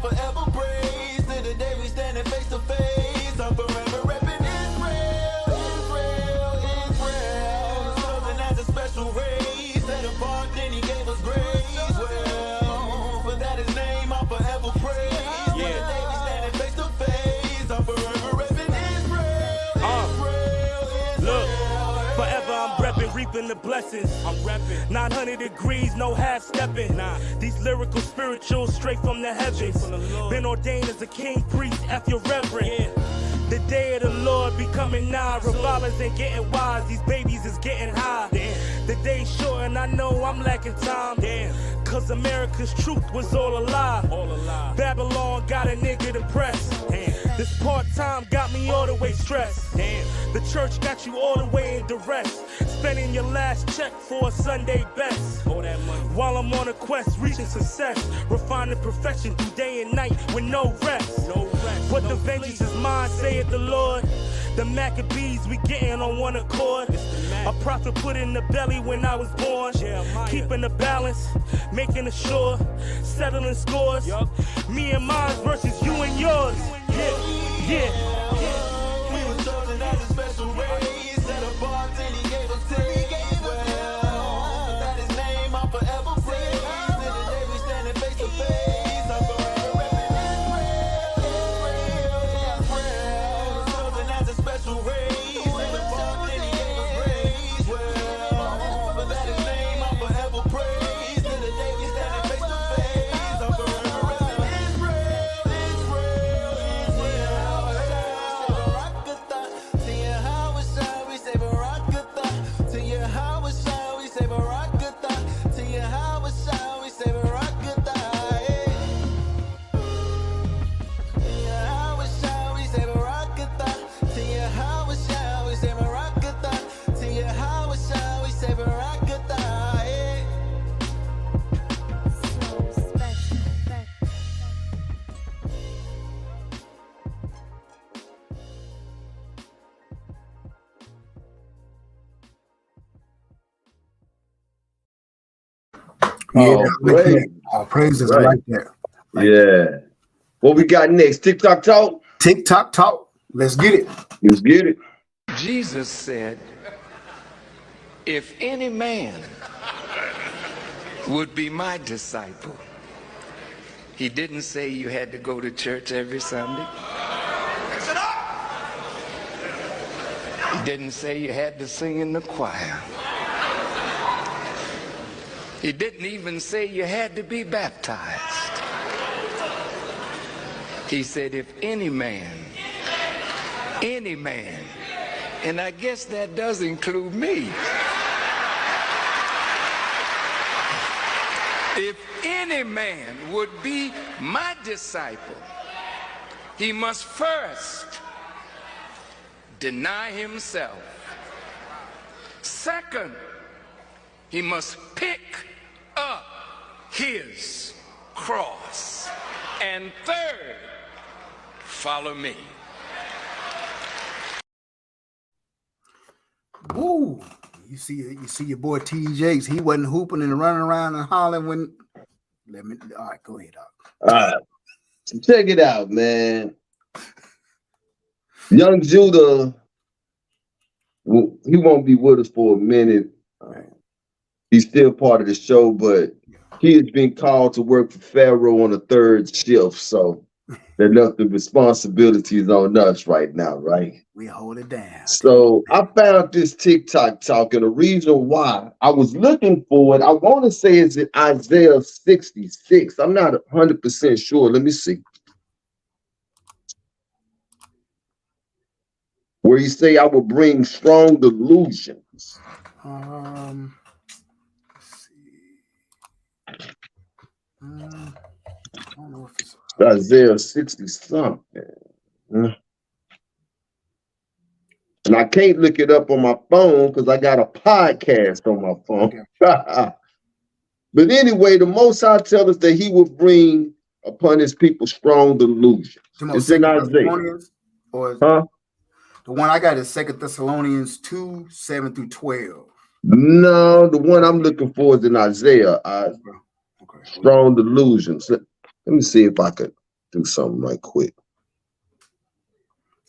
Forever praised to the day we standing face to face. I'm forever repping Israel, Israel, Israel. Chosen as a special race, set apart, then he gave us grace. Well, for that his name I'm forever praised. Yeah. To the day we standing face to face. I'm forever repping Israel, Israel, Israel. Look, forever I'm repping, reaping the blessings. I'm repping 900 degrees, no half stepping. Nah. These lyrical spirituals straight from the heavens. Been ordained as a king, priest, F your reverend. Yeah. The day of the Lord be coming nigh. Revolvers ain't getting wise, these babies is getting high. Damn. The day's short and I know I'm lacking time. Damn. Cause America's truth was all a lie. All a lie. Babylon got a nigga depressed. Damn. This part-time got me all the way stressed. Damn. The church got you all the way in duress. Spending your last check for a Sunday best. All that money. While I'm on a quest, reaching success. Refining perfection through day and night with no rest. No rest. But no the vengeance is mine, saith the Lord. The Maccabees, we getting on one accord. A prophet put in the belly when I was born. Keeping the balance, making it sure. Settling scores. Me and mine versus you and yours. Yeah. Yeah. We were chosen as a special race, set apart and he gave us taste. Well, that his name I'll forever praise. Till the day we standing face to face, I'm forever repping Israel. Chosen as a special race, set apart and he gave us praise. Well, but that his name I'll forever praise. Till the day we standing face to face, I'm forever repping Yeah, praises Right. like that. Yeah. What we got next? TikTok talk? TikTok talk. Let's get it. Let's get it. Jesus said, if any man would be my disciple, he didn't say you had to go to church every Sunday. He didn't say you had to sing in the choir. He didn't even say you had to be baptized. He said, if any man, and I guess that does include me. If any man would be my disciple, he must first deny himself. Second, he must pick up his cross. And third, follow me. Ooh, you see your boy TJ's. He wasn't hooping and running around and hollering when. All right, go ahead, Doc. All right. So check it out, man. Young Judah, he won't be with us for a minute. He's still part of the show, but he has been called to work for Pharaoh on a third shift. So they left the responsibilities on us right now, right? We hold it down. So I found this TikTok talk, and the reason why I was looking for it, I want to say it's in Isaiah 66. I'm not 100% sure. Let me see. Where you say I will bring strong delusions. Let's see. I don't know if it's Isaiah 60 something. And I can't look it up on my phone because I got a podcast on my phone. But anyway, the Most High tells us that he will bring upon his people strong delusions. It's in Isaiah. Or huh? The one I got is 2 Thessalonians 2, 7 through 12. No, the one I'm looking for is in Isaiah. Strong delusions. Let me see if I could do something right quick.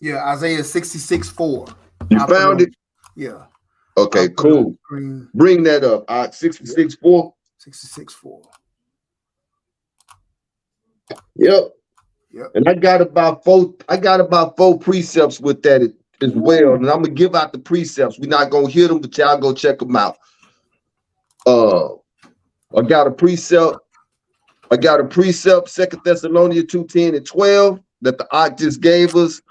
Yeah, Isaiah 66, 4. You found it? Yeah. Okay, cool. Bring that up. 66, 4. 66, 4. Yep. And I got about four precepts with that as well. And I'm gonna give out the precepts. We're not gonna hear them, but y'all go check them out. I got a precept. 2 Thessalonians 2, 10 and 12 that the Ark just gave us.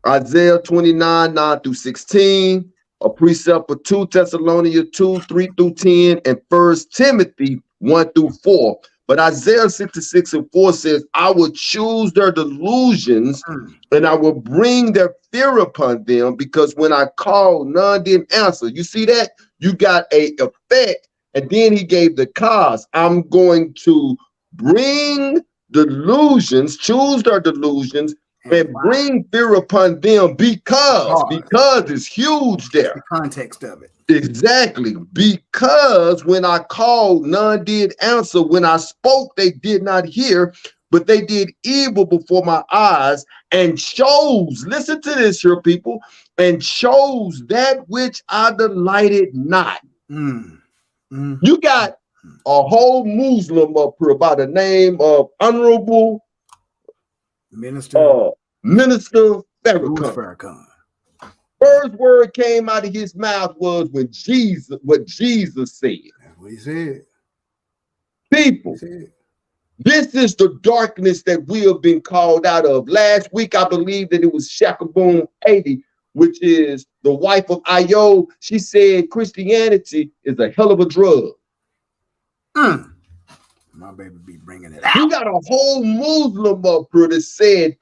Isaiah 29, 9 through 16. A precept of 2 Thessalonians 2, 3 through 10, and 1 Timothy 1 through 4. But Isaiah 66 and 4 says, I will choose their delusions and I will bring their fear upon them, because when I called, none didn't answer. You see that? You got a effect, and then he gave the cause. I'm going to bring delusions, choose their delusions, and bring fear upon them because it's huge there. The context of it. Exactly. Because when I called, none did answer. When I spoke, they did not hear, but they did evil before my eyes, and chose, listen to this here, people, and chose that which I delighted not. You got a whole Muslim up here by the name of Honorable Minister Farrakhan. First word came out of his mouth was what Jesus said. That's what he said. People, this is the darkness that we have been called out of. Last week, I believe that it was Shakaboom 80, which is the wife of Ayo. She said Christianity is a hell of a drug. My baby be bringing it out. You got a whole Muslim up here that said,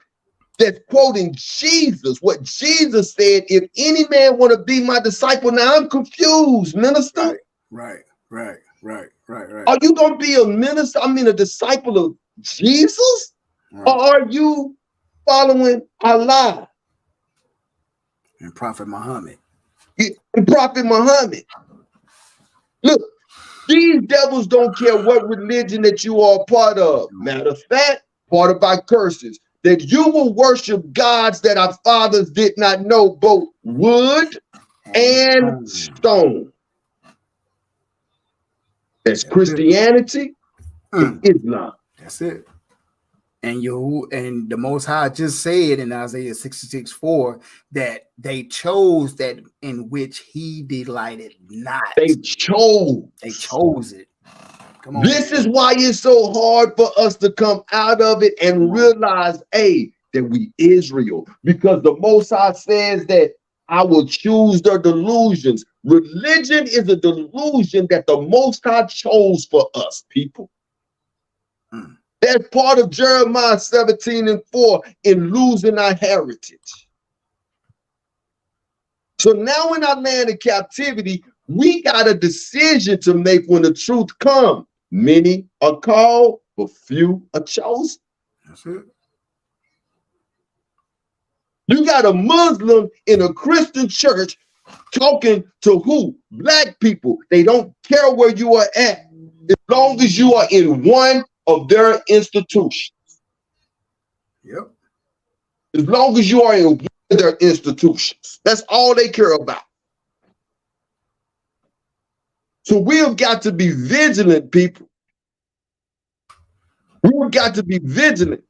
that's quoting Jesus, what Jesus said, if any man want to be my disciple. Now I'm confused, minister. Right. Are you going to be a minister? a disciple of Jesus? Or are you following Allah? And Prophet Muhammad. And Prophet Muhammad. Look, these devils don't care what religion that you are a part of. Matter of fact, part of our curses, that you will worship gods that our fathers did not know, both wood and stone. That's Christianity and Islam. That's it. And the Most High just said in Isaiah 66:4 that they chose that in which he delighted not. They chose it. Come on. This is why it's so hard for us to come out of it and realize, that we Israel. Because the Most High says that I will choose their delusions. Religion is a delusion that the Most High chose for us, people. That's part of Jeremiah 17:4 in losing our heritage. So now in our land of captivity, we got a decision to make when the truth comes. Many are called, but few are chosen. That's it. You got a Muslim in a Christian church talking to who? Black people. They don't care where you are at, as long as you are in one of their institutions. Yep. As long as you are in one of their institutions. That's all they care about. So we have got to be vigilant, people. We've got to be vigilant.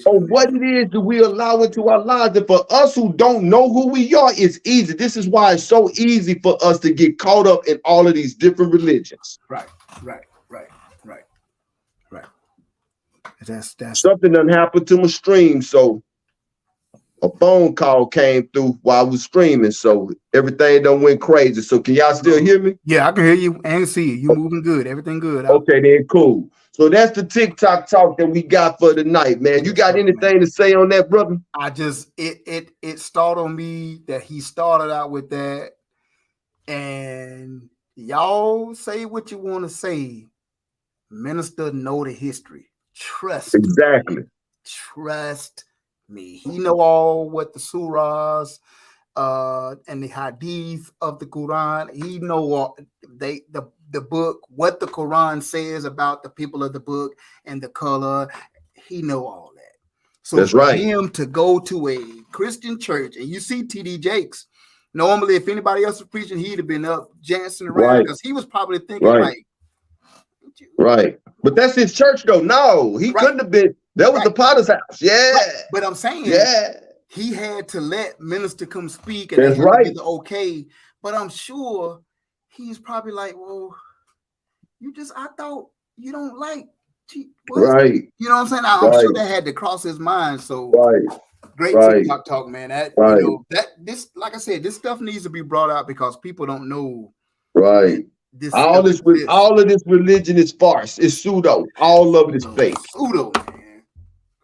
On what it is that we allow into our lives. And for us who don't know who we are, it's easy. This is why it's so easy for us to get caught up in all of these different religions. Right. That's something done happened to my stream. So a phone call came through while I was streaming. So everything done went crazy. So can y'all still hear me? Yeah, I can hear you and see you. You moving good. Everything good. Okay, then cool. So that's the TikTok talk that we got for tonight, man. You got anything to say on that, brother? It startled me that he started out with that. And y'all say what you want to say. Minister know the history. Trust exactly. Me. Trust me. He know all what the surahs and the hadith of the Quran. He know all the book, what the Quran says about the people of the book and the color. He know all that. So that's for right. him to go to a Christian church, and you see TD Jakes. Normally, if anybody else was preaching, he'd have been up dancing around because he was probably thinking like, right. But that's his church, though. No, he couldn't have been. That was the Potter's house. Yeah. But I'm saying, he had to let minister come speak, and that's they had right. to get the okay. But I'm sure he's probably like, well, I thought you don't like, right? You know what I'm saying? I'm sure that had to cross his mind. So, great TikTok talk, man. That you know, this, like I said, this stuff needs to be brought out because people don't know. Right. All of this religion is farce. It's pseudo. All of it is fake. Pseudo, man.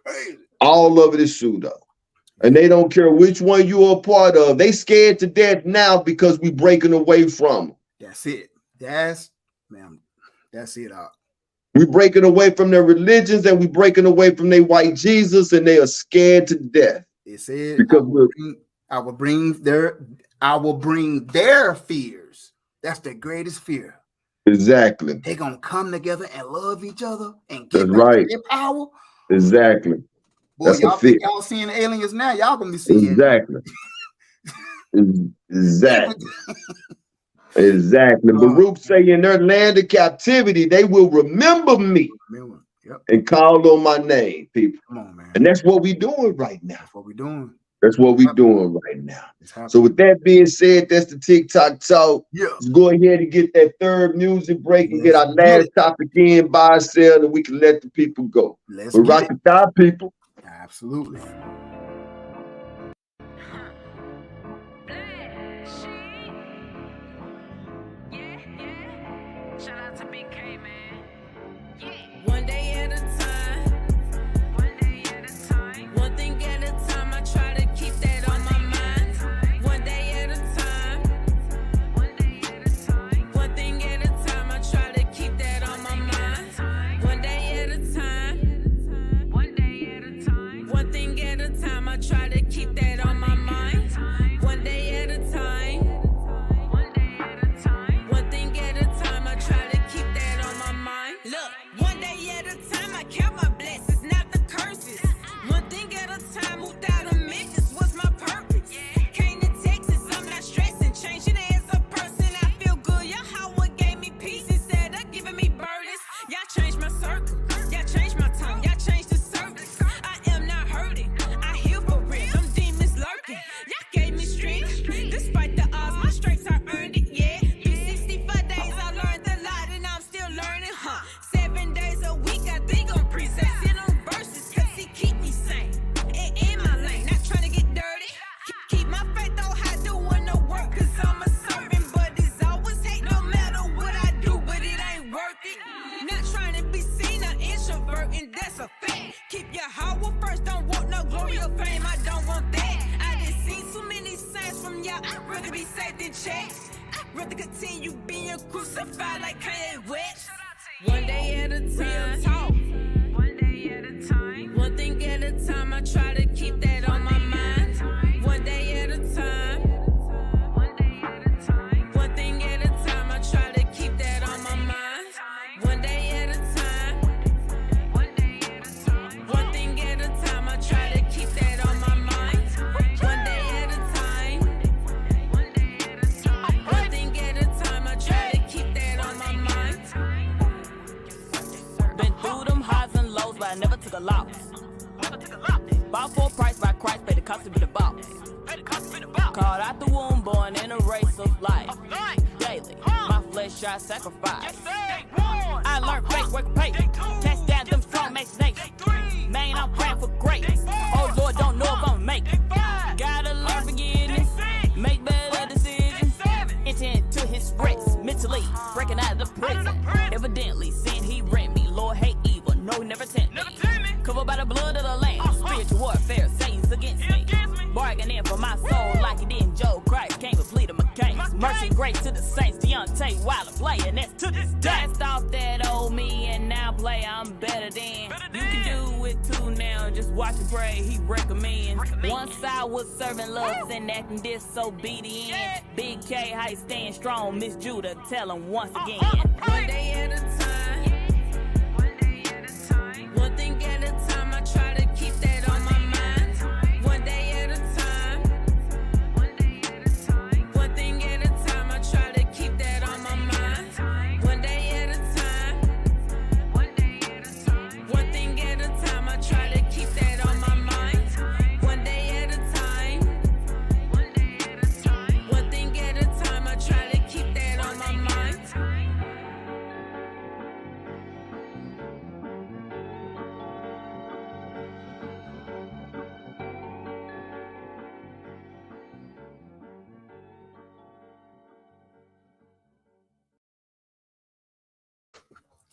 Crazy. All of it is pseudo. And they don't care which one you are a part of. They scared to death now because we breaking away from them. That's it. That's it. We breaking away from their religions and we breaking away from their white Jesus, and they are scared to death. It said because I will bring their fears. That's the greatest fear. Exactly. They're gonna come together and love each other and get back their power. Exactly. Boy, That's a y'all think fit. y'all seeing aliens now? Y'all gonna be seeing Exactly. Exactly. Exactly. Baruch say in their land of captivity, they will remember me and call on my name, people. Come on, man. And that's what we're doing right now. That's what we're doing. That's what we're doing right now. So with that being said, that's the TikTok talk. Yeah. Let's go ahead and get that third music break and get our last topic in, buy and sell, and we can let the people go. Let's We're get rocking thigh, people. Absolutely. Shout out to Big K, man. One day at a time. One day at a time. One thing at a time. I try to keep that on my mind. One day at a time. One day at a time. One thing at a time. I try to keep that on my mind. One day at a time. One day at a time. One thing at a time. I try to keep that on my mind. One day at a time. One thing at a time, I try to keep that on my mind. Look, one day at a time, I count my blessings, not the curses. One thing at a time, moved out of Memphis was my purpose. Came to Texas, I'm not stressing, changing as a person. I feel good, y'all Howard gave me peace instead of giving me burdens. Y'all changed my circle, y'all changed my tone, y'all changed the service. I am not hurting, I heal for real, them demons lurking. Y'all gave me strength, despite the odds, my strengths I earned it, yeah. 7 days a week, I think I'm precepting on verses, cause he keep me sane. And in my lane, not trying to get dirty. Keep my faith on high, doing the work, cause I'm a servant. But it's always hate no matter what I do, but it ain't worth it. Not trying to be seen or introvert, and that's a fact. Keep your Howard first, don't want no glory or fame, I don't want that. I done seen so many signs from y'all, I'd rather be safe than checked. I'd rather continue being crucified like Kanye West. One day at a time. One day at a time. One thing at a time. I try to keep that on my mind. One day at a time. One day at a time. One thing at a time. I try to keep that on my mind. One day at a time. One day at a time. One thing at a time. I try to keep that on my mind. One day at a time. One day at a time. One thing at a time. I try to keep that on my mind. Been through them highs and lows, but I never took a loss. Bought for a price by Christ, paid the cost to be the boss. Caught out the womb, born in a race of life. Daily, my flesh I sacrifice. I learned faith, work, pay. Test down them strong machinations. Man, I'm praying for grace. Oh Lord, don't know if I'm make it. Gotta learn forgiveness, make better decisions. Enter into his rest, mentally breaking out of the prison. Evidently, sin he rent me. Lord hate evil, no, never tempt me. Covered by the blood of the Lamb, spiritual warfare, Satan's against me. Bargaining for my soul like it in Joe Christ. Came to plead my case. Mercy and grace to the saints, Deontay while I play, and that's to this day. Cast off that old me and now play, I'm better than. You can do it too now, just watch and pray, he recommends. Once I was serving love and acting disobedient. Big K, how you staying strong, Miss Judah, tell him once again. One day at a time. One day at a time. One thing at a time. I try to keep that on my mind. One day at a time. One day at a time. One thing at a time. I try to keep that on my mind. One day at a time. One day at a time. One thing at a time. I try to keep that on my mind. One day at a time. One day at a time. One thing at a time. I try to keep that on my mind.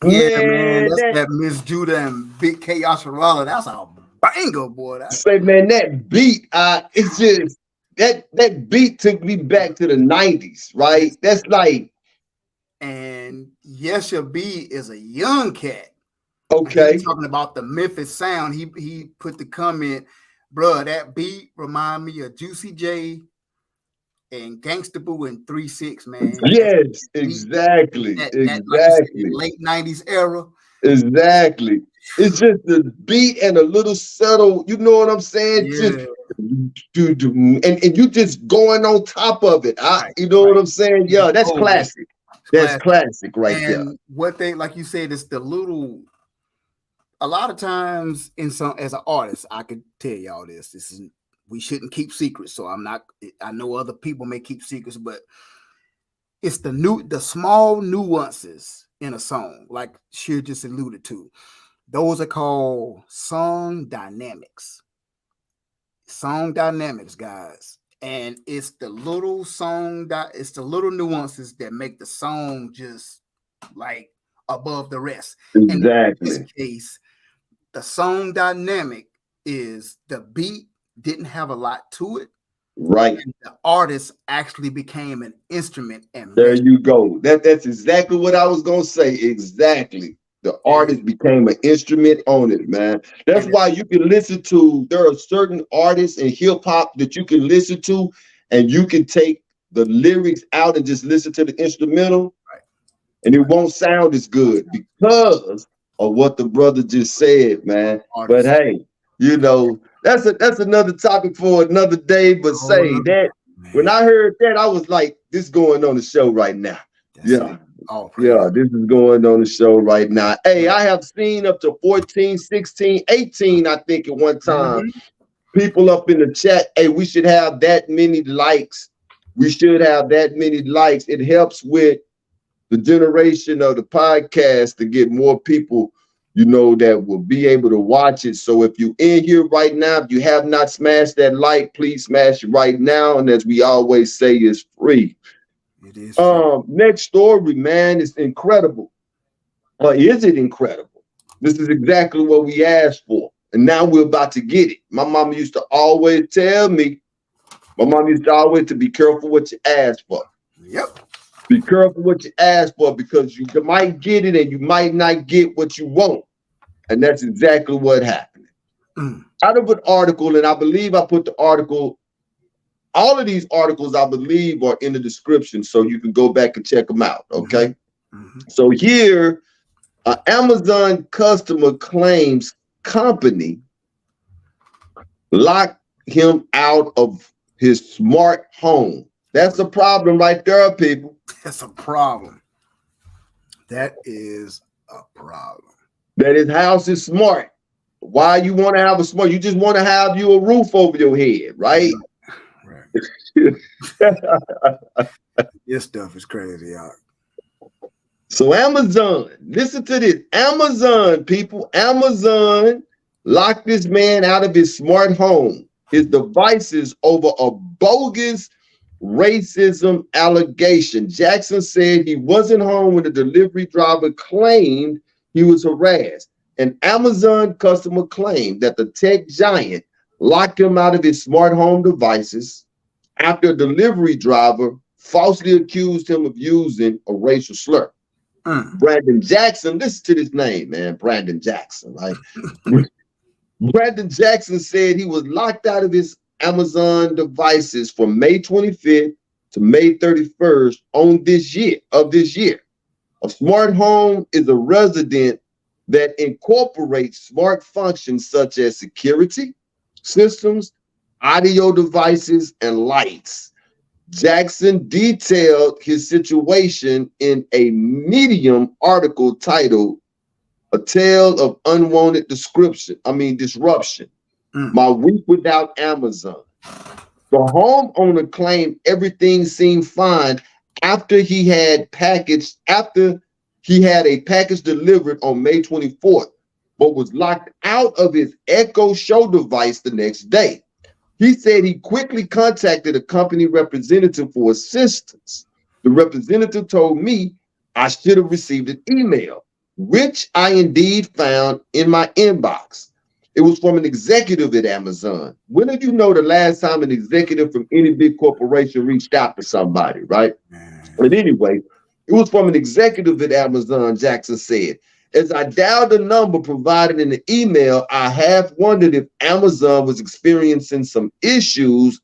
Yeah, man, that's that Miss Judah and Big K Osharala. That's a banger, boy. Say, man, that beat, it's just that beat took me back to the 90s, right? That's like, and Yesha B is a young cat. Okay. He's talking about the Memphis sound. He put the comment, bro, that beat remind me of Juicy J and Gangsta Boo and 3-6, man. Yes, exactly. That, exactly. like you said, late 90s era. Exactly. It's just the beat and a little subtle, you know what I'm saying? Just Yeah. and you just going on top of it. Right, You know what I'm saying? You Yeah, just that's roll with it. classic. That's classic right there. And what they, like you said, it's the little. A lot of times, as an artist, I could tell y'all this. This is, we shouldn't keep secrets. So I'm not. I know other people may keep secrets, but it's the small nuances in a song, like Sheer just alluded to. Those are called song dynamics. Song dynamics, guys. And it's the little it's the little nuances that make the song just like above the rest. Exactly. And in this case, the song dynamic is the beat didn't have a lot to it. Right. And the artist actually became an instrument. And there you go. That's exactly what I was gonna say. Exactly. The artist became an instrument on it, man. That's why you can listen to, there are certain artists in hip hop that you can listen to, and you can take the lyrics out and just listen to the instrumental, and it won't sound as good because of what the brother just said, man. But hey, you know, that's another topic for another day. But say that when I heard that, I was like, this is going on the show right now. Yeah. This is going on the show right now. Hey, I have seen up to 14, 16, 18, I think at one time. People up in the chat, hey, we should have that many likes. We should have that many likes. It helps with the generation of the podcast to get more people, you know, that will be able to watch it. So if you're in here right now, if you have not smashed that like, please smash it right now. And as we always say, it's free. It is. Next story, man, is incredible. Is it incredible? This is exactly what we asked for. And now we're about to get it. My mama used to always tell me, to be careful what you ask for. Yep. Be careful what you ask for, because you might get it and you might not get what you want. And that's exactly what happened. Out of an article, and I believe I put the article, all of these articles, I believe, are in the description, so you can go back and check them out, okay? So here, an Amazon customer claims company locked him out of his smart home. That's a problem right there, people. That's a problem. That is a problem. That his house is smart. Why you want to have a smart? You just want to have you a roof over your head, right? This stuff is crazy, y'all. So Amazon, listen to this. Amazon, people, Amazon locked this man out of his smart home, his devices, over a bogus racism allegation. Jackson said he wasn't home when the delivery driver claimed he was harassed. An Amazon customer claimed that the tech giant locked him out of his smart home devices after a delivery driver falsely accused him of using a racial slur. Brandon Jackson, listen to this name, man. Brandon Jackson, right? Brandon Jackson said he was locked out of his Amazon devices from May 25th to May 31st of this year. A smart home is a resident that incorporates smart functions such as security systems, audio devices, and lights. Jackson detailed his situation in a Medium article titled "A Tale of Unwanted Disruption. My Week Without Amazon." The homeowner claimed everything seemed fine after he had a package delivered on May 24th, but was locked out of his Echo Show device the next day. He said he quickly contacted a company representative for assistance. The representative told me I should have received an email, which I indeed found in my inbox. It was from an executive at Amazon. When did you know the last time an executive from any big corporation reached out to somebody, right? But anyway, it was from an executive at Amazon, Jackson said. As I dialed the number provided in the email, I half wondered if Amazon was experiencing some issues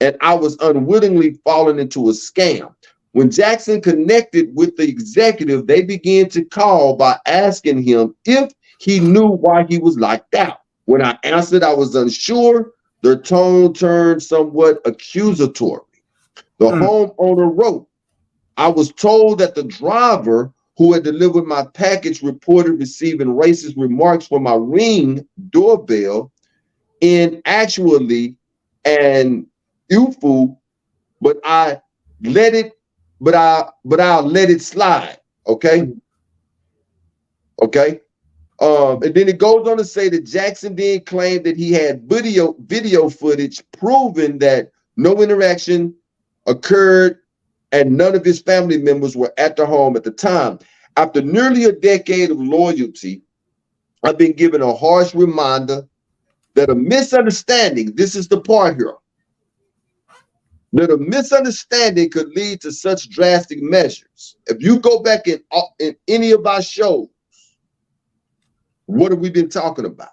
and I was unwittingly falling into a scam. When Jackson connected with the executive, they began to call by asking him if he knew why he was locked out. When I answered I was unsure, their tone turned somewhat accusatory. The homeowner wrote, I was told that the driver who had delivered my package reported receiving racist remarks from my Ring doorbell in actually an UFO, but I'll let it slide. Okay. Okay. And then it goes on to say that Jackson then claimed that he had video footage proving that no interaction occurred and none of his family members were at the home at the time. After nearly a decade of loyalty, I've been given a harsh reminder that a misunderstanding, this is the part here, that a misunderstanding could lead to such drastic measures. If you go back in any of our shows, what have we been talking about?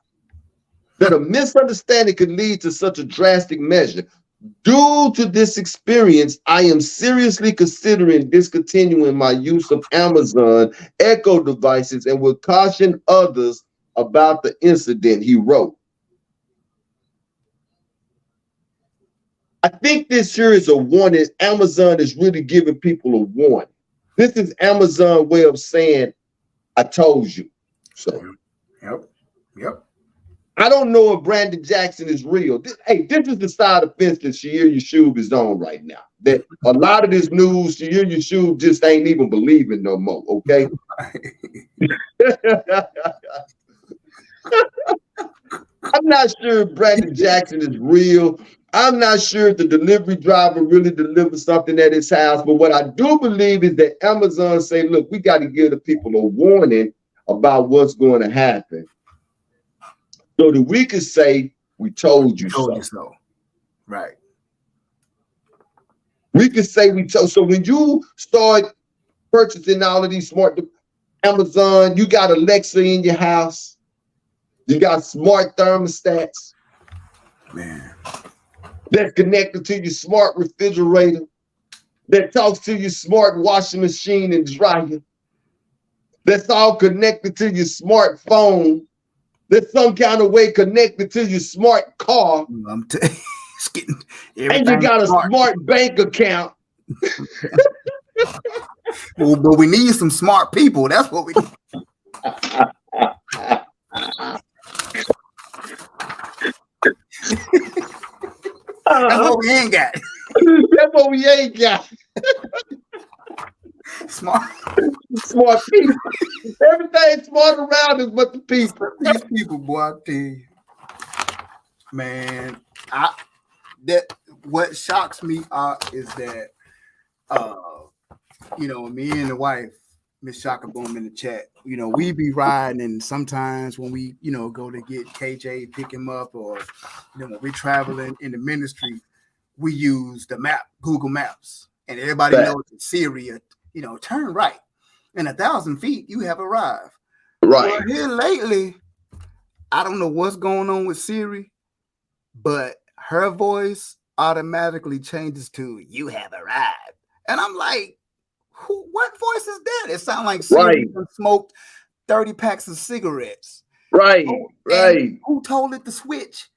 That a misunderstanding could lead to such a drastic measure. Due to this experience, I am seriously considering discontinuing my use of Amazon Echo devices and will caution others about the incident, he wrote. I think this here is a warning. Amazon is really giving people a warning. This is Amazon's way of saying, I told you so. Yep. I don't know if Brandon Jackson is real. This is the side of fence that Shahir Yashub is on right now. That a lot of this news, Shahir Yashub just ain't even believing no more, okay? I'm not sure if Brandon Jackson is real. I'm not sure if the delivery driver really delivered something at his house. But what I do believe is that Amazon say, look, we got to give the people a warning about what's going to happen. So that we could say, we told you so. Right. We could say we told. So when you start purchasing all of these smart Amazon, you got Alexa in your house. You got smart thermostats. Man. That's connected to your smart refrigerator. That talks to your smart washing machine and dryer. That's all connected to your smartphone. That's some kind of way connected to your smart car. And you got a smart bank account. But we need some smart people. That's what we need. That's what we ain't got. That's what we ain't got. Smart people. Everything smart around us but the people. These people, boy, I tell you. Man, what shocks me is that me and the wife, Miss Shaka Boom in the chat, we be riding, and sometimes when we, go to get KJ, pick him up, or when we're traveling in the ministry, we use the map, Google Maps, and everybody knows that Siri, turn right. In 1,000 feet, you have arrived. Right. Well, here lately, I don't know what's going on with Siri, but her voice automatically changes to "you have arrived," and I'm like, what voice is that? It sounds like Siri smoked 30 packs of cigarettes. Right. Who told it to switch?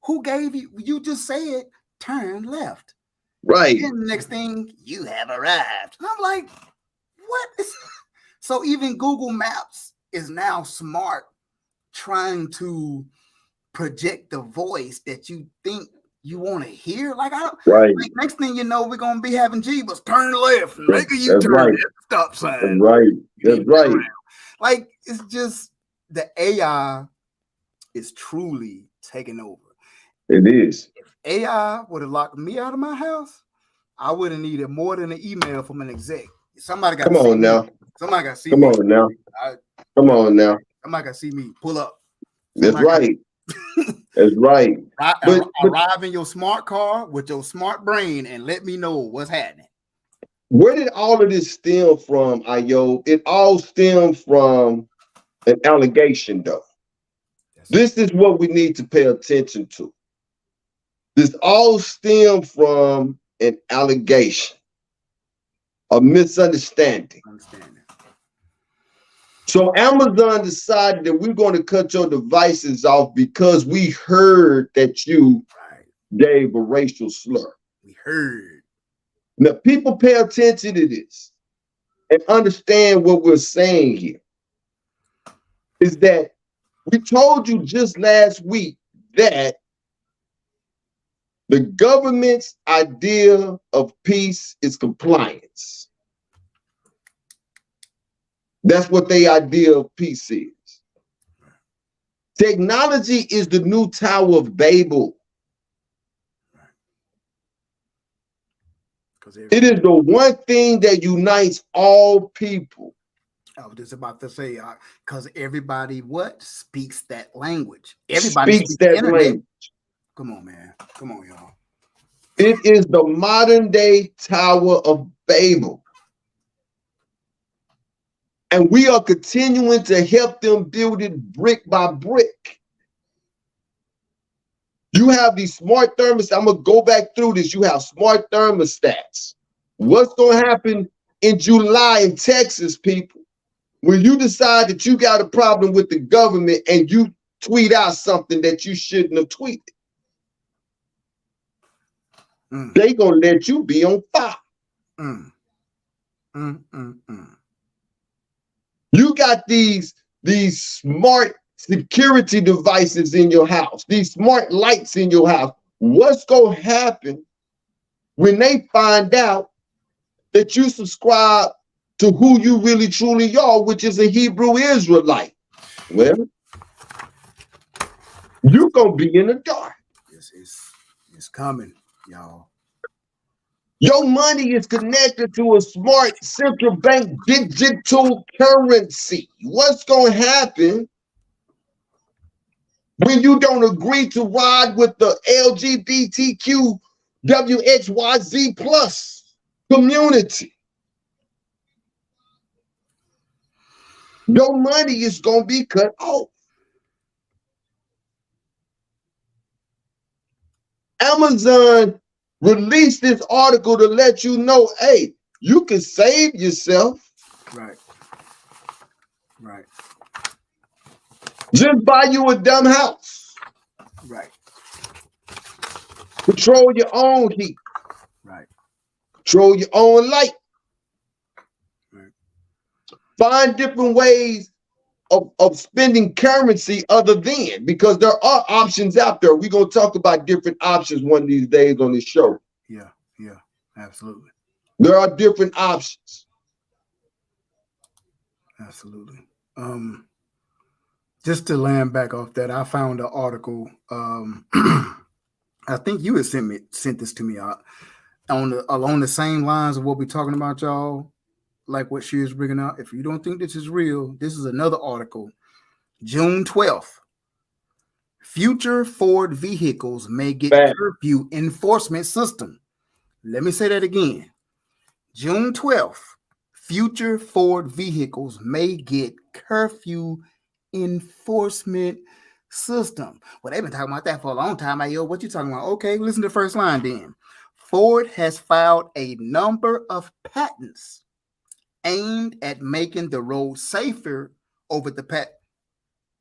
Who gave you? You just said turn left. Right. And the next thing, you have arrived. And I'm like, what is? So even Google Maps is now smart, trying to project the voice that you think you want to hear. Like, like next thing you know, we're gonna be having Jeebus turn left, make a U-turn at the stop sign. That's right. Like, it's just the AI is truly taking over. It is. If AI would have locked me out of my house, I would have needed more than an email from an exec. Somebody got Come on now. Somebody got to see me. Come on now. Somebody got to see me pull up. That's right. That's right. Arrive in your smart car with your smart brain and let me know what's happening. Where did all of this stem from, Ayo? It all stemmed from an allegation, though. This is what we need to pay attention to. This all stemmed from an allegation. A misunderstanding. So Amazon decided that we're going to cut your devices off because we heard that you gave a racial slur. We heard. Now, people pay attention to this and understand what we're saying here. Is that we told you just last week that the government's idea of peace is compliance. That's what their idea of peace is. Technology is the new Tower of Babel. It is the one thing that unites all people. I was just about to say, because everybody speaks that language. Everybody speaks that language. Come on, man. Come on, y'all. It is the modern day Tower of Babel. And we are continuing to help them build it brick by brick. You have these smart thermostats. I'm going to go back through this. You have smart thermostats. What's going to happen in July in Texas, people? When you decide that you got a problem with the government and you tweet out something that you shouldn't have tweeted, they going to let you be on fire. You got these smart security devices in your house, these smart lights in your house. What's going to happen when they find out that you subscribe to who you really truly are, which is a Hebrew Israelite? Well, you're going to be in the dark. It's coming, y'all. Your money is connected to a smart central bank digital currency. What's going to happen when you don't agree to ride with the LGBTQ WXYZ plus community? Your money is going to be cut off. Amazon released this article to let you know, hey, you can save yourself. Right. Right. Just buy you a dumb house. Right. Control your own heat. Right. Control your own light. Right. Find different ways of spending currency other than, because there are options out there. We're going to talk about different options one of these days on this show. Yeah, absolutely. There are different options. Absolutely. Just to land back off that, I found an article. I think you had sent this to me along the same lines of what we're talking about, y'all. Like what she is bringing out. If you don't think this is real, this is another article. June 12th. Future Ford vehicles may get curfew enforcement system. Let me say that again. June 12th. Future Ford vehicles may get curfew enforcement system. Well, they've been talking about that for a long time. Yo, what you talking about? Okay, listen to the first line then. Ford has filed a number of patents aimed at making the road safer over the past.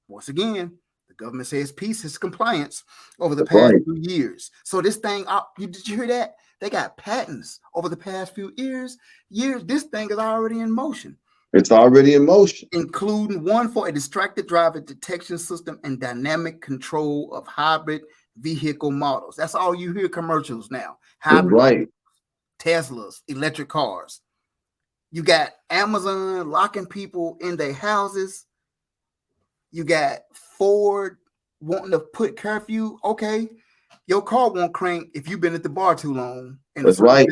Once again, the government says peace is compliance over the past few years. So this thing, did you hear that? They got patents over the past few years. This thing is already in motion. It's already in motion. Including one for a distracted driver detection system and dynamic control of hybrid vehicle models. That's all you hear commercials now. Hybrid Teslas, electric cars. You got Amazon locking people in their houses. You got Ford wanting to put curfew. Okay, your car won't crank if you've been at the bar too long. That's right.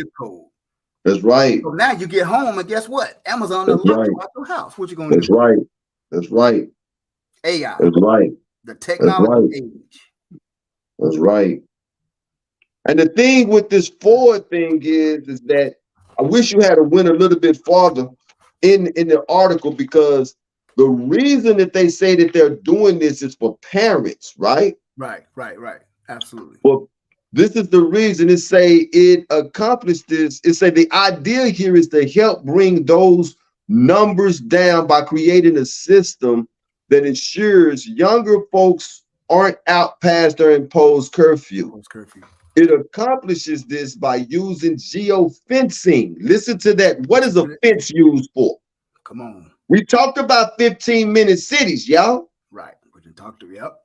That's right. So now you get home and guess what? Amazon will lock you out your house. What you gonna do? That's right. That's right. AI. That's right. The technology age. That's right. And the thing with this Ford thing is that I wish you had to went a little bit farther in the article, because the reason that they say that they're doing this is for parents, right? Right. Absolutely. This is the reason it say it accomplished this. It say the idea here is to help bring those numbers down by creating a system that ensures younger folks aren't out past their imposed curfew. It accomplishes this by using geofencing. Listen to that. What is a fence used for? Come on. We talked about 15-minute cities, y'all. Right. We can talk to, yep.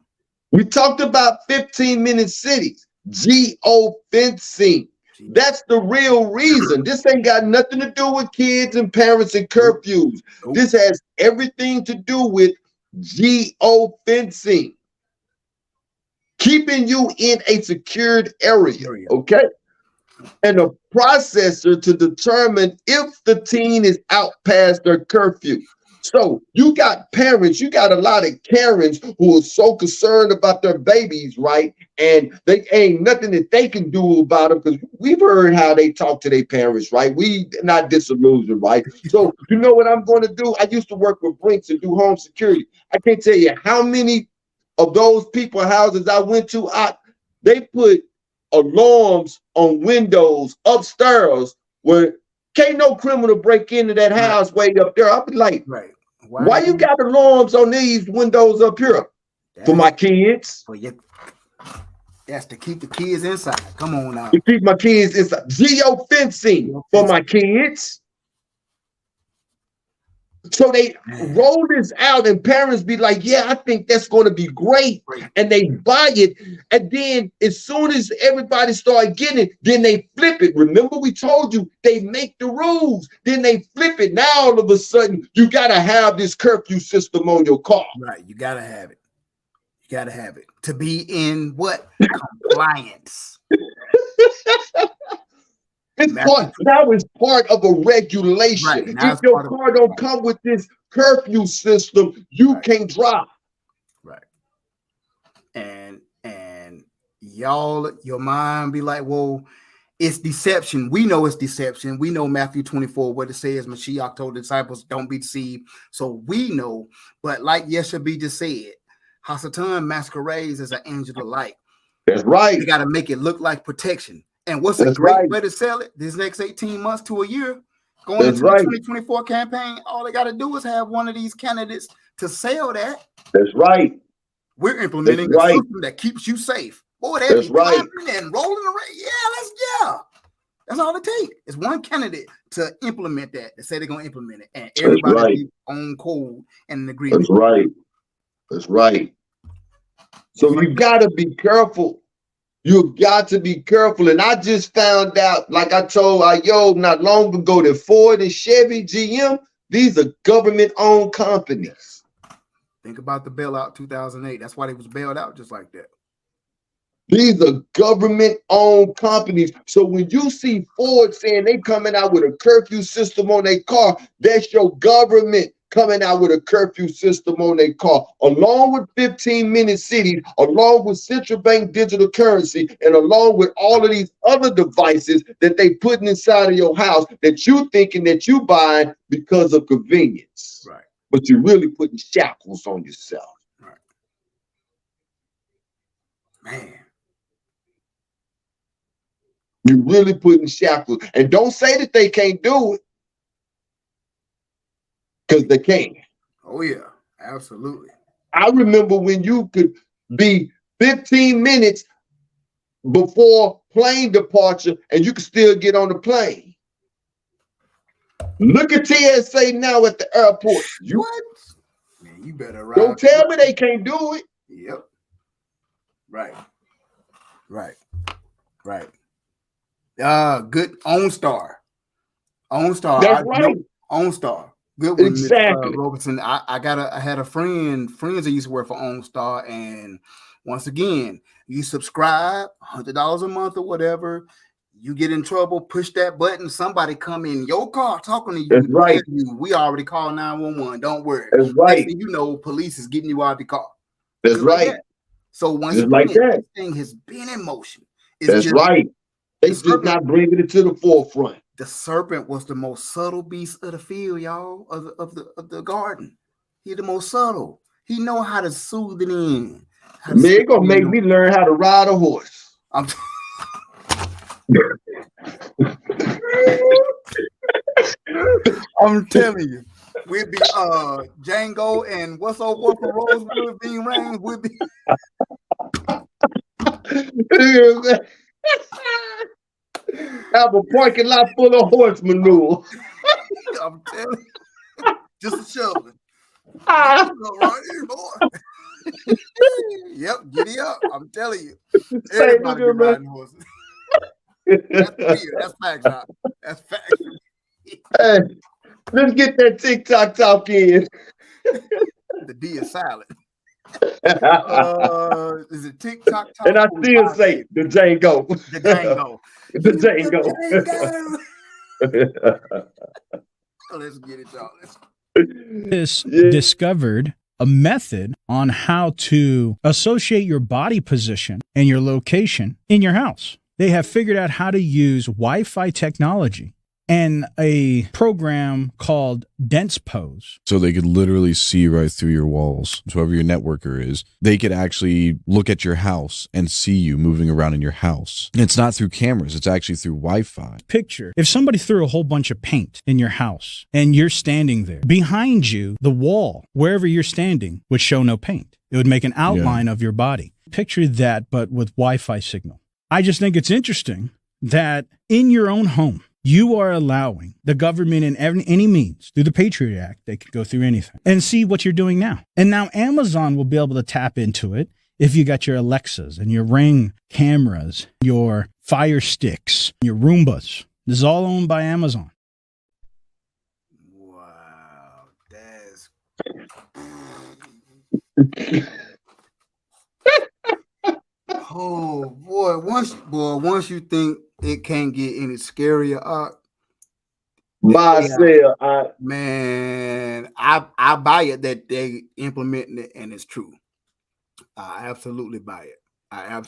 We talked about 15-minute cities. Geofencing. That's the real reason. This ain't got nothing to do with kids and parents and curfews. This has everything to do with geofencing. Keeping you in a secured area, okay? And a processor to determine if the teen is out past their curfew. So you got parents, you got a lot of Karens who are so concerned about their babies, right? And they ain't nothing that they can do about them because we've heard how they talk to their parents, right? We not disillusioned, right? So you know what I'm going to do? I used to work with Brinks and do home security. I can't tell you how many of those people houses I went to, they put alarms on windows upstairs where can't no criminal break into that house way up there. I'll be like, why you got alarms on these windows up here? For my kids. For you. That's to keep the kids inside. Come on now. To keep my kids inside. Geofencing for my kids. So they roll this out and parents be like, yeah, I think that's going to be great. And they buy it. And then as soon as everybody start getting it, then they flip it. Remember we told you they make the rules. Then they flip it. Now all of a sudden you got to have this curfew system on your car. Right. You got to have it. You got to have it. To be in what? Compliance. It's part of a regulation. Right, if your car don't come with this curfew system, you can't drive. Right. And y'all, your mind be like, well, it's deception. We know it's deception. We know Matthew 24, what it says, Mashiach told the disciples, don't be deceived. So we know, but like Yeshabi just said, Hasatan masquerades as an angel of light. That's right. You got to make it look like protection. And what's a great way to sell it? This next 18 months to a year, going into the 2024 campaign, all they got to do is have one of these candidates to sell that. That's right. We're implementing a system that keeps you safe. Boy, that's right. And rolling around. Yeah. That's all it takes. It's one candidate to implement that. They say they're going to implement it. And everybody on code and an agreement. That's right. That's right. So you got to be careful. You got to be careful. And I just found out, like I told Ayob not long ago, that Ford and Chevy, GM, these are government-owned companies. Think about the bailout 2008. That's why they was bailed out just like that. These are government-owned companies. So when you see Ford saying they coming out with a curfew system on their car, that's your government coming out with a curfew system on their car, along with 15-minute cities, along with central bank digital currency, and along with all of these other devices that they putting inside of your house that you thinking that you buying because of convenience. Right. But you're really putting shackles on yourself. Right. Man. You're really putting shackles. And don't say that they can't do it. Because they can. Oh, yeah, absolutely. I remember when you could be 15 minutes before plane departure and you could still get on the plane. Look at TSA now at the airport. What? Man, you better ride. Don't tell me they can't do it. Yep. Right. Good OnStar. OnStar. That's right. OnStar. Good one, exactly. Robertson. I had a friends that used to work for OnStar, and once again, you subscribe $100 a month or whatever, you get in trouble, push that button, somebody come in your car talking to you. That's right. We already called 911. Don't worry. That's right. You know, police is getting you out of the car. That's right. Like that. So once again, like that. This thing has been in motion. That's right. It's just not bringing it to the forefront. The serpent was the most subtle beast of the field, y'all, of the garden. He's the most subtle. He know how to soothe it in. Man, it's gonna make me learn how to ride a horse. I'm telling you, we'd be Django and what's old boy from Rosewood, Bean Rain. We'd be have a parking lot full of horse manure. I'm telling you, just a shoveling. Right here, boy. Yep, giddy up. I'm telling you. Everybody be riding horses. That's facts, Doc. That's facts. Hey, let's get that TikTok talk in. The D is silent. Is it TikTok talk? And I still say the Django. The Django. The Django. Let's get it, y'all. This discovered a method on how to associate your body position and your location in your house. They have figured out how to use Wi-Fi technology and a program called Dense Pose. So they could literally see right through your walls. So whoever your networker is, they could actually look at your house and see you moving around in your house. And it's not through cameras, it's actually through Wi-Fi. Picture, if somebody threw a whole bunch of paint in your house and you're standing there, behind you, the wall, wherever you're standing, would show no paint. It would make an outline of your body. Picture that, but with Wi-Fi signal. I just think it's interesting that in your own home, you are allowing the government in any means, through the Patriot Act, they could go through anything, and see what you're doing now. And now Amazon will be able to tap into it if you got your Alexas and your Ring cameras, your Fire Sticks, your Roombas. This is all owned by Amazon. Wow, that's... Oh, boy, once you think it can't get any scarier, man, I buy it that they implementing it and it's true. I absolutely buy it. I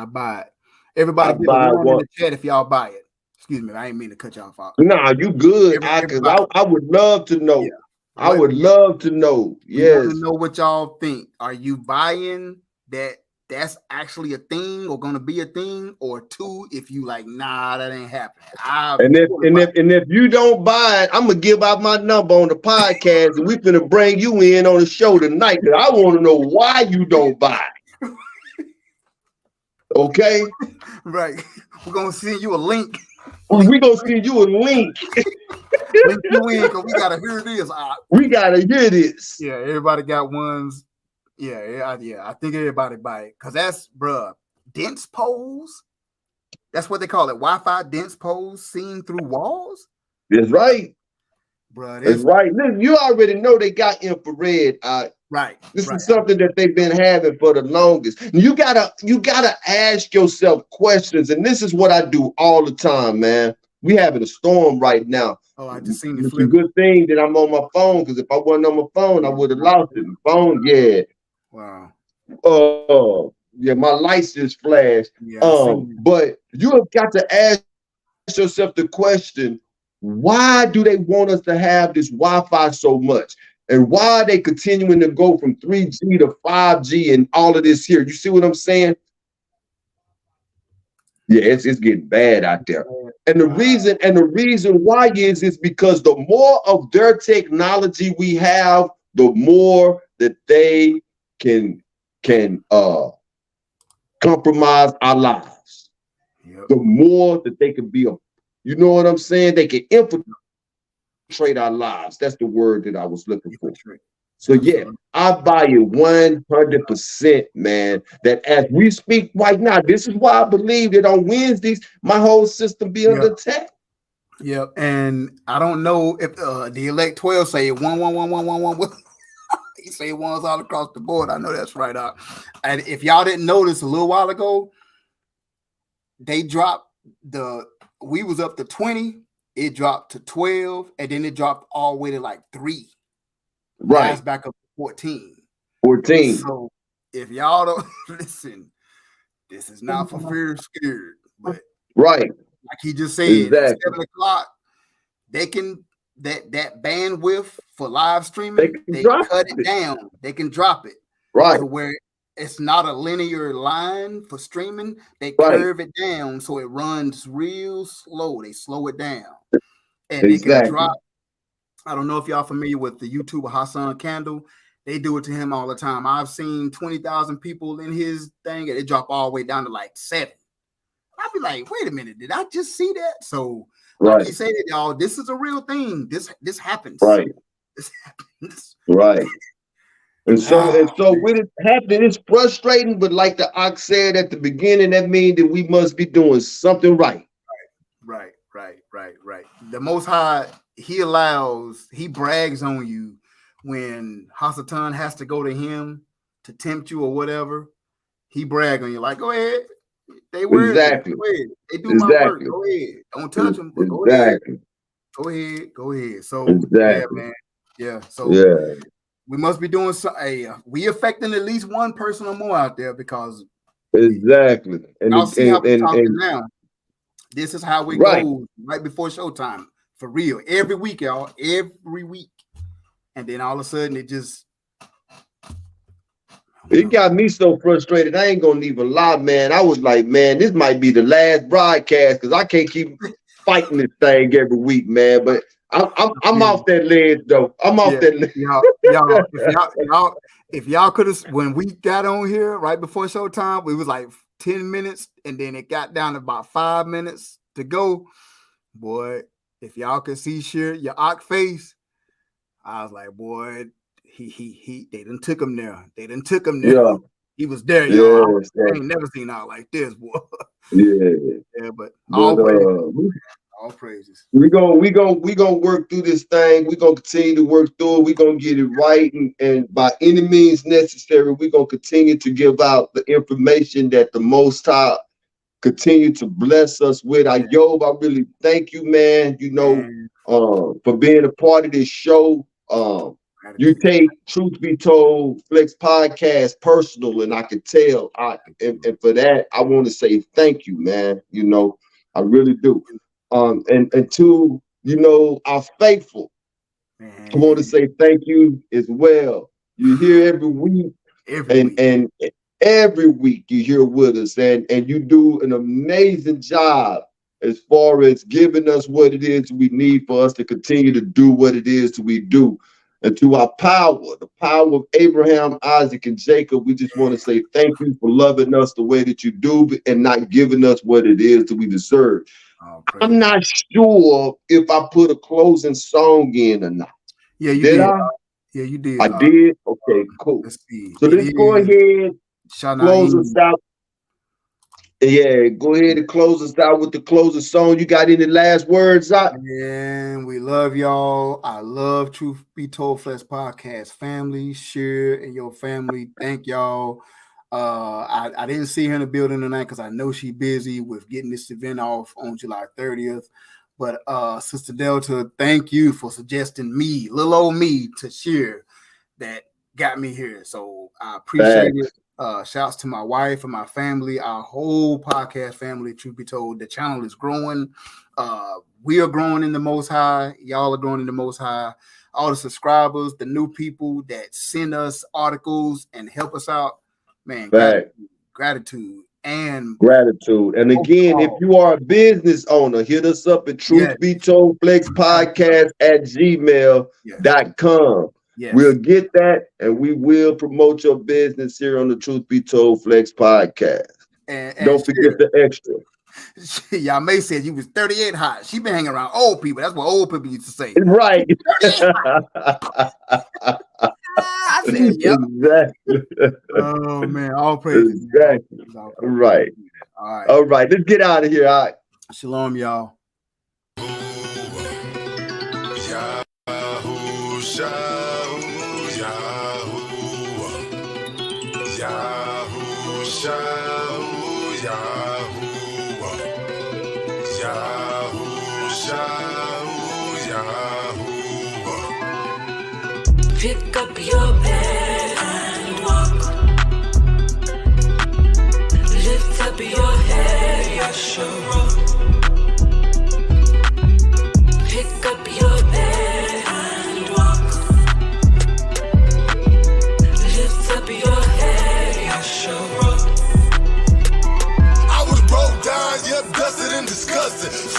buy it. Everybody give a one in the chat if y'all buy it. Excuse me, I ain't mean to cut y'all off. Nah, you good. I would love to know. Yeah. I would love to know. Yes. I want to know what y'all think. Are you buying that that's actually a thing or gonna be a thing? Or two, if you like, nah, that ain't happening. And if you don't buy it, I'm gonna give out my number on the podcast and we finna bring you in on the show tonight because I want to know why you don't buy it. Okay? Right. We're gonna send you a link. We're gonna send you a link. Link you in because we gotta hear this. We gotta hear this. Yeah, everybody got ones. Yeah. I think everybody buy it because that's dense pose. That's what they call it. Wi-Fi dense pose seen through walls. That's right, bruh. That's right. Listen, you already know they got infrared. Right. This is something that they've been having for the longest. You gotta ask yourself questions, and this is what I do all the time, man. We having a storm right now. Oh, I just seen it. It's a good thing that I'm on my phone because if I wasn't on my phone, I would have lost it. The phone, yeah. Wow. Yeah, my lights just flashed. Yeah, but you have got to ask yourself the question, why do they want us to have this Wi-Fi so much? And why are they continuing to go from 3G to 5G and all of this here? You see what I'm saying? Yeah, it's getting bad out there. And the reason why is because the more of their technology we have, the more that they can compromise our lives. Yep. The more that they can be you know what I'm saying? They can infiltrate our lives. That's the word that I was looking for. So yeah, I buy it 100%, man. That as we speak right now, this is why I believe that on Wednesdays, my whole system be under attack. Yep, and I don't know if the Elect 12 say 1111111. He say ones all across the board. I know that's right out. And if y'all didn't notice a little while ago, they dropped we was up to 20, it dropped to 12, and then it dropped all the way to like 3. Right. It's back up to 14. 14. So if y'all don't listen, this is not for fear of scared, but right, like he just said, at 7 o'clock, they can that bandwidth for live streaming, they cut it down. They can drop it right to where it's not a linear line for streaming. They Right. curve it down so it runs real slow. They slow it down, and they can Exactly. drop. I don't know if y'all familiar with the YouTuber Hassan Candle. They do it to him all the time. I've seen 20,000 people in his thing, and it drop all the way down to like 7. I'd be like, wait a minute, did I just see that? So, like Right. he said, y'all, this is a real thing. This happens. Right. This happens. Right. And so with it happening, it's frustrating, but like the Ox said at the beginning, that means that we must be doing something right. Right. The Most High, he brags on you when Hasatan has to go to him to tempt you or whatever. He brag on you like, go ahead. They worthy. Exactly. Go ahead. They do my work. Go ahead. Don't touch them, but go ahead. Go ahead. So yeah, man. Yeah. So we must be doing something. We affecting at least one person or more out there because exactly. And I'll see how we're talking now. This is how we go right before showtime for real. Every week, y'all. Every week. And then all of a sudden it just got me so frustrated. I ain't gonna even lie, man. I was like, man, this might be the last broadcast because I can't keep fighting this thing every week, man. But I'm off that ledge though. I'm off that ledge. If y'all could have, when we got on here right before showtime, we was like 10 minutes, and then it got down to about 5 minutes to go. Boy, if y'all could see your Ock face, I was like, boy, they done took him there. Yeah. He was there, y'all. I ain't never seen out like this, boy. Yeah, but all praises. We gonna work through this thing. We're gonna continue to work through it. We're gonna get it right, and by any means necessary, we're gonna continue to give out the information that the Most High continue to bless us with. Yob, I really thank you, man. For being a part of this show. You take Truth Be Told Flex Podcast personal, and I can tell. And for that, I want to say thank you, man. I really do. And to our faithful, I want to say thank you as well. You're here every week, and every week you're here with us, and you do an amazing job as far as giving us what it is we need for us to continue to do what it is we do. And to our the power of Abraham, Isaac, and Jacob, we just want to say thank you for loving us the way that you do and not giving us what it is that we deserve. I'm not sure if I put a closing song in or not. Yeah, you did. Yeah, you did. I did? Okay, cool. Let's see. So let's go ahead, close us out. Yeah, go ahead and close us out with the closing song. You got any last words out? Yeah, we love y'all. I love Truth Be Told Flex Podcast family. Share and your family. Thank y'all. I didn't see her in the building tonight because I know she's busy with getting this event off on July 30th. But Sister Delta, thank you for suggesting me, little old me, to share that got me here. So I appreciate it. Shouts to my wife and my family, our whole podcast family. Truth be told, the channel is growing. We are growing in the Most High. Y'all are growing in the Most High. All the subscribers, the new people that send us articles and help us out, man. Gratitude. And again, if you are a business owner, hit us up at Truth Be Told Flex Podcast at gmail.com. Yes. We'll get that, and we will promote your business here on the Truth Be Told Flex Podcast. And don't forget the extra. Y'all may say you was 38 hot. She been hanging around old people. That's what old people used to say. Right. I said, yep. Exactly. Oh man, all praise. Exactly. Right. All right. Let's get out of here. All right. Shalom, y'all. Pick up your bed and walk. Lift up your head, Yeshua. Pick up your bed and walk. Lift up your head, Yeshua.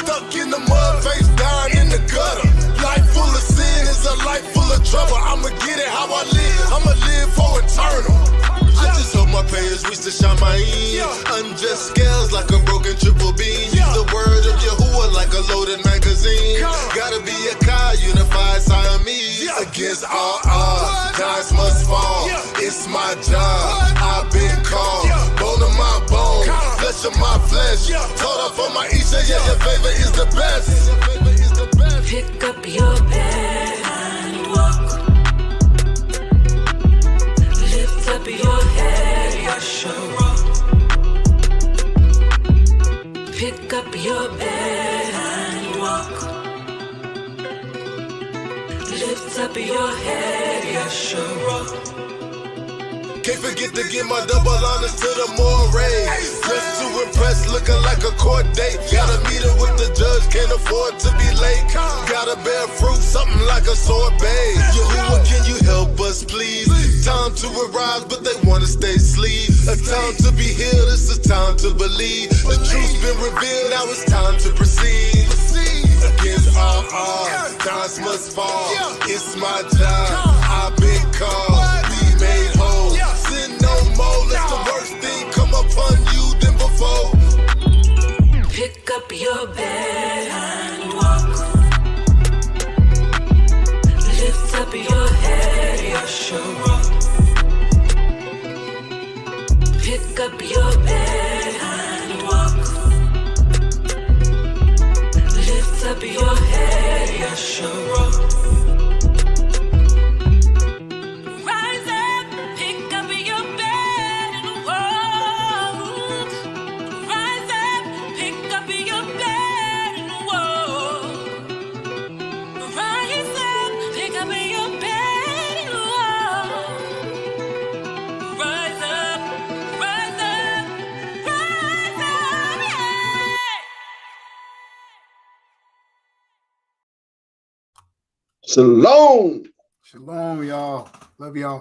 stuck in the mud, face down in the gutter. Life full of sin is a life full of trouble. I'ma get it how I live, I'ma live for eternal. I just hope my payers reach the Shamayim. Unjust scales like a broken triple beam. Use the word of Yahuwah like a loaded magazine. Gotta be a Kai, unified Siamese. Against all odds, guys must fall. It's my job, I've been called. Bone of my bone, flesh of my flesh. Told off on my Isha, yeah, your favor is the best. Pick up your bed and walk. Lift up your head, Yeshua. Pick up your bed and walk. Lift up your head, Yeshua. Can't forget to give my double honors to the mores. Dressed to impress, looking like a court date. Gotta meet her with the judge, can't afford to be late. Gotta bear fruit, something like a sorbet. Yahuwah, can you help us, please? Time to arise, but they wanna stay asleep. A time to be healed, it's a time to believe. The truth's been revealed, now it's time to proceed. Against all odds, times must fall. It's my job, I've been called. Be made whole. Sin no more, let the worst thing come upon you than before. Pick up your bed and walk. Lift up your head, Yeshua. Pick up your bed and walk. Lift up your head, Yeshua. Shalom. Shalom, y'all. Love y'all.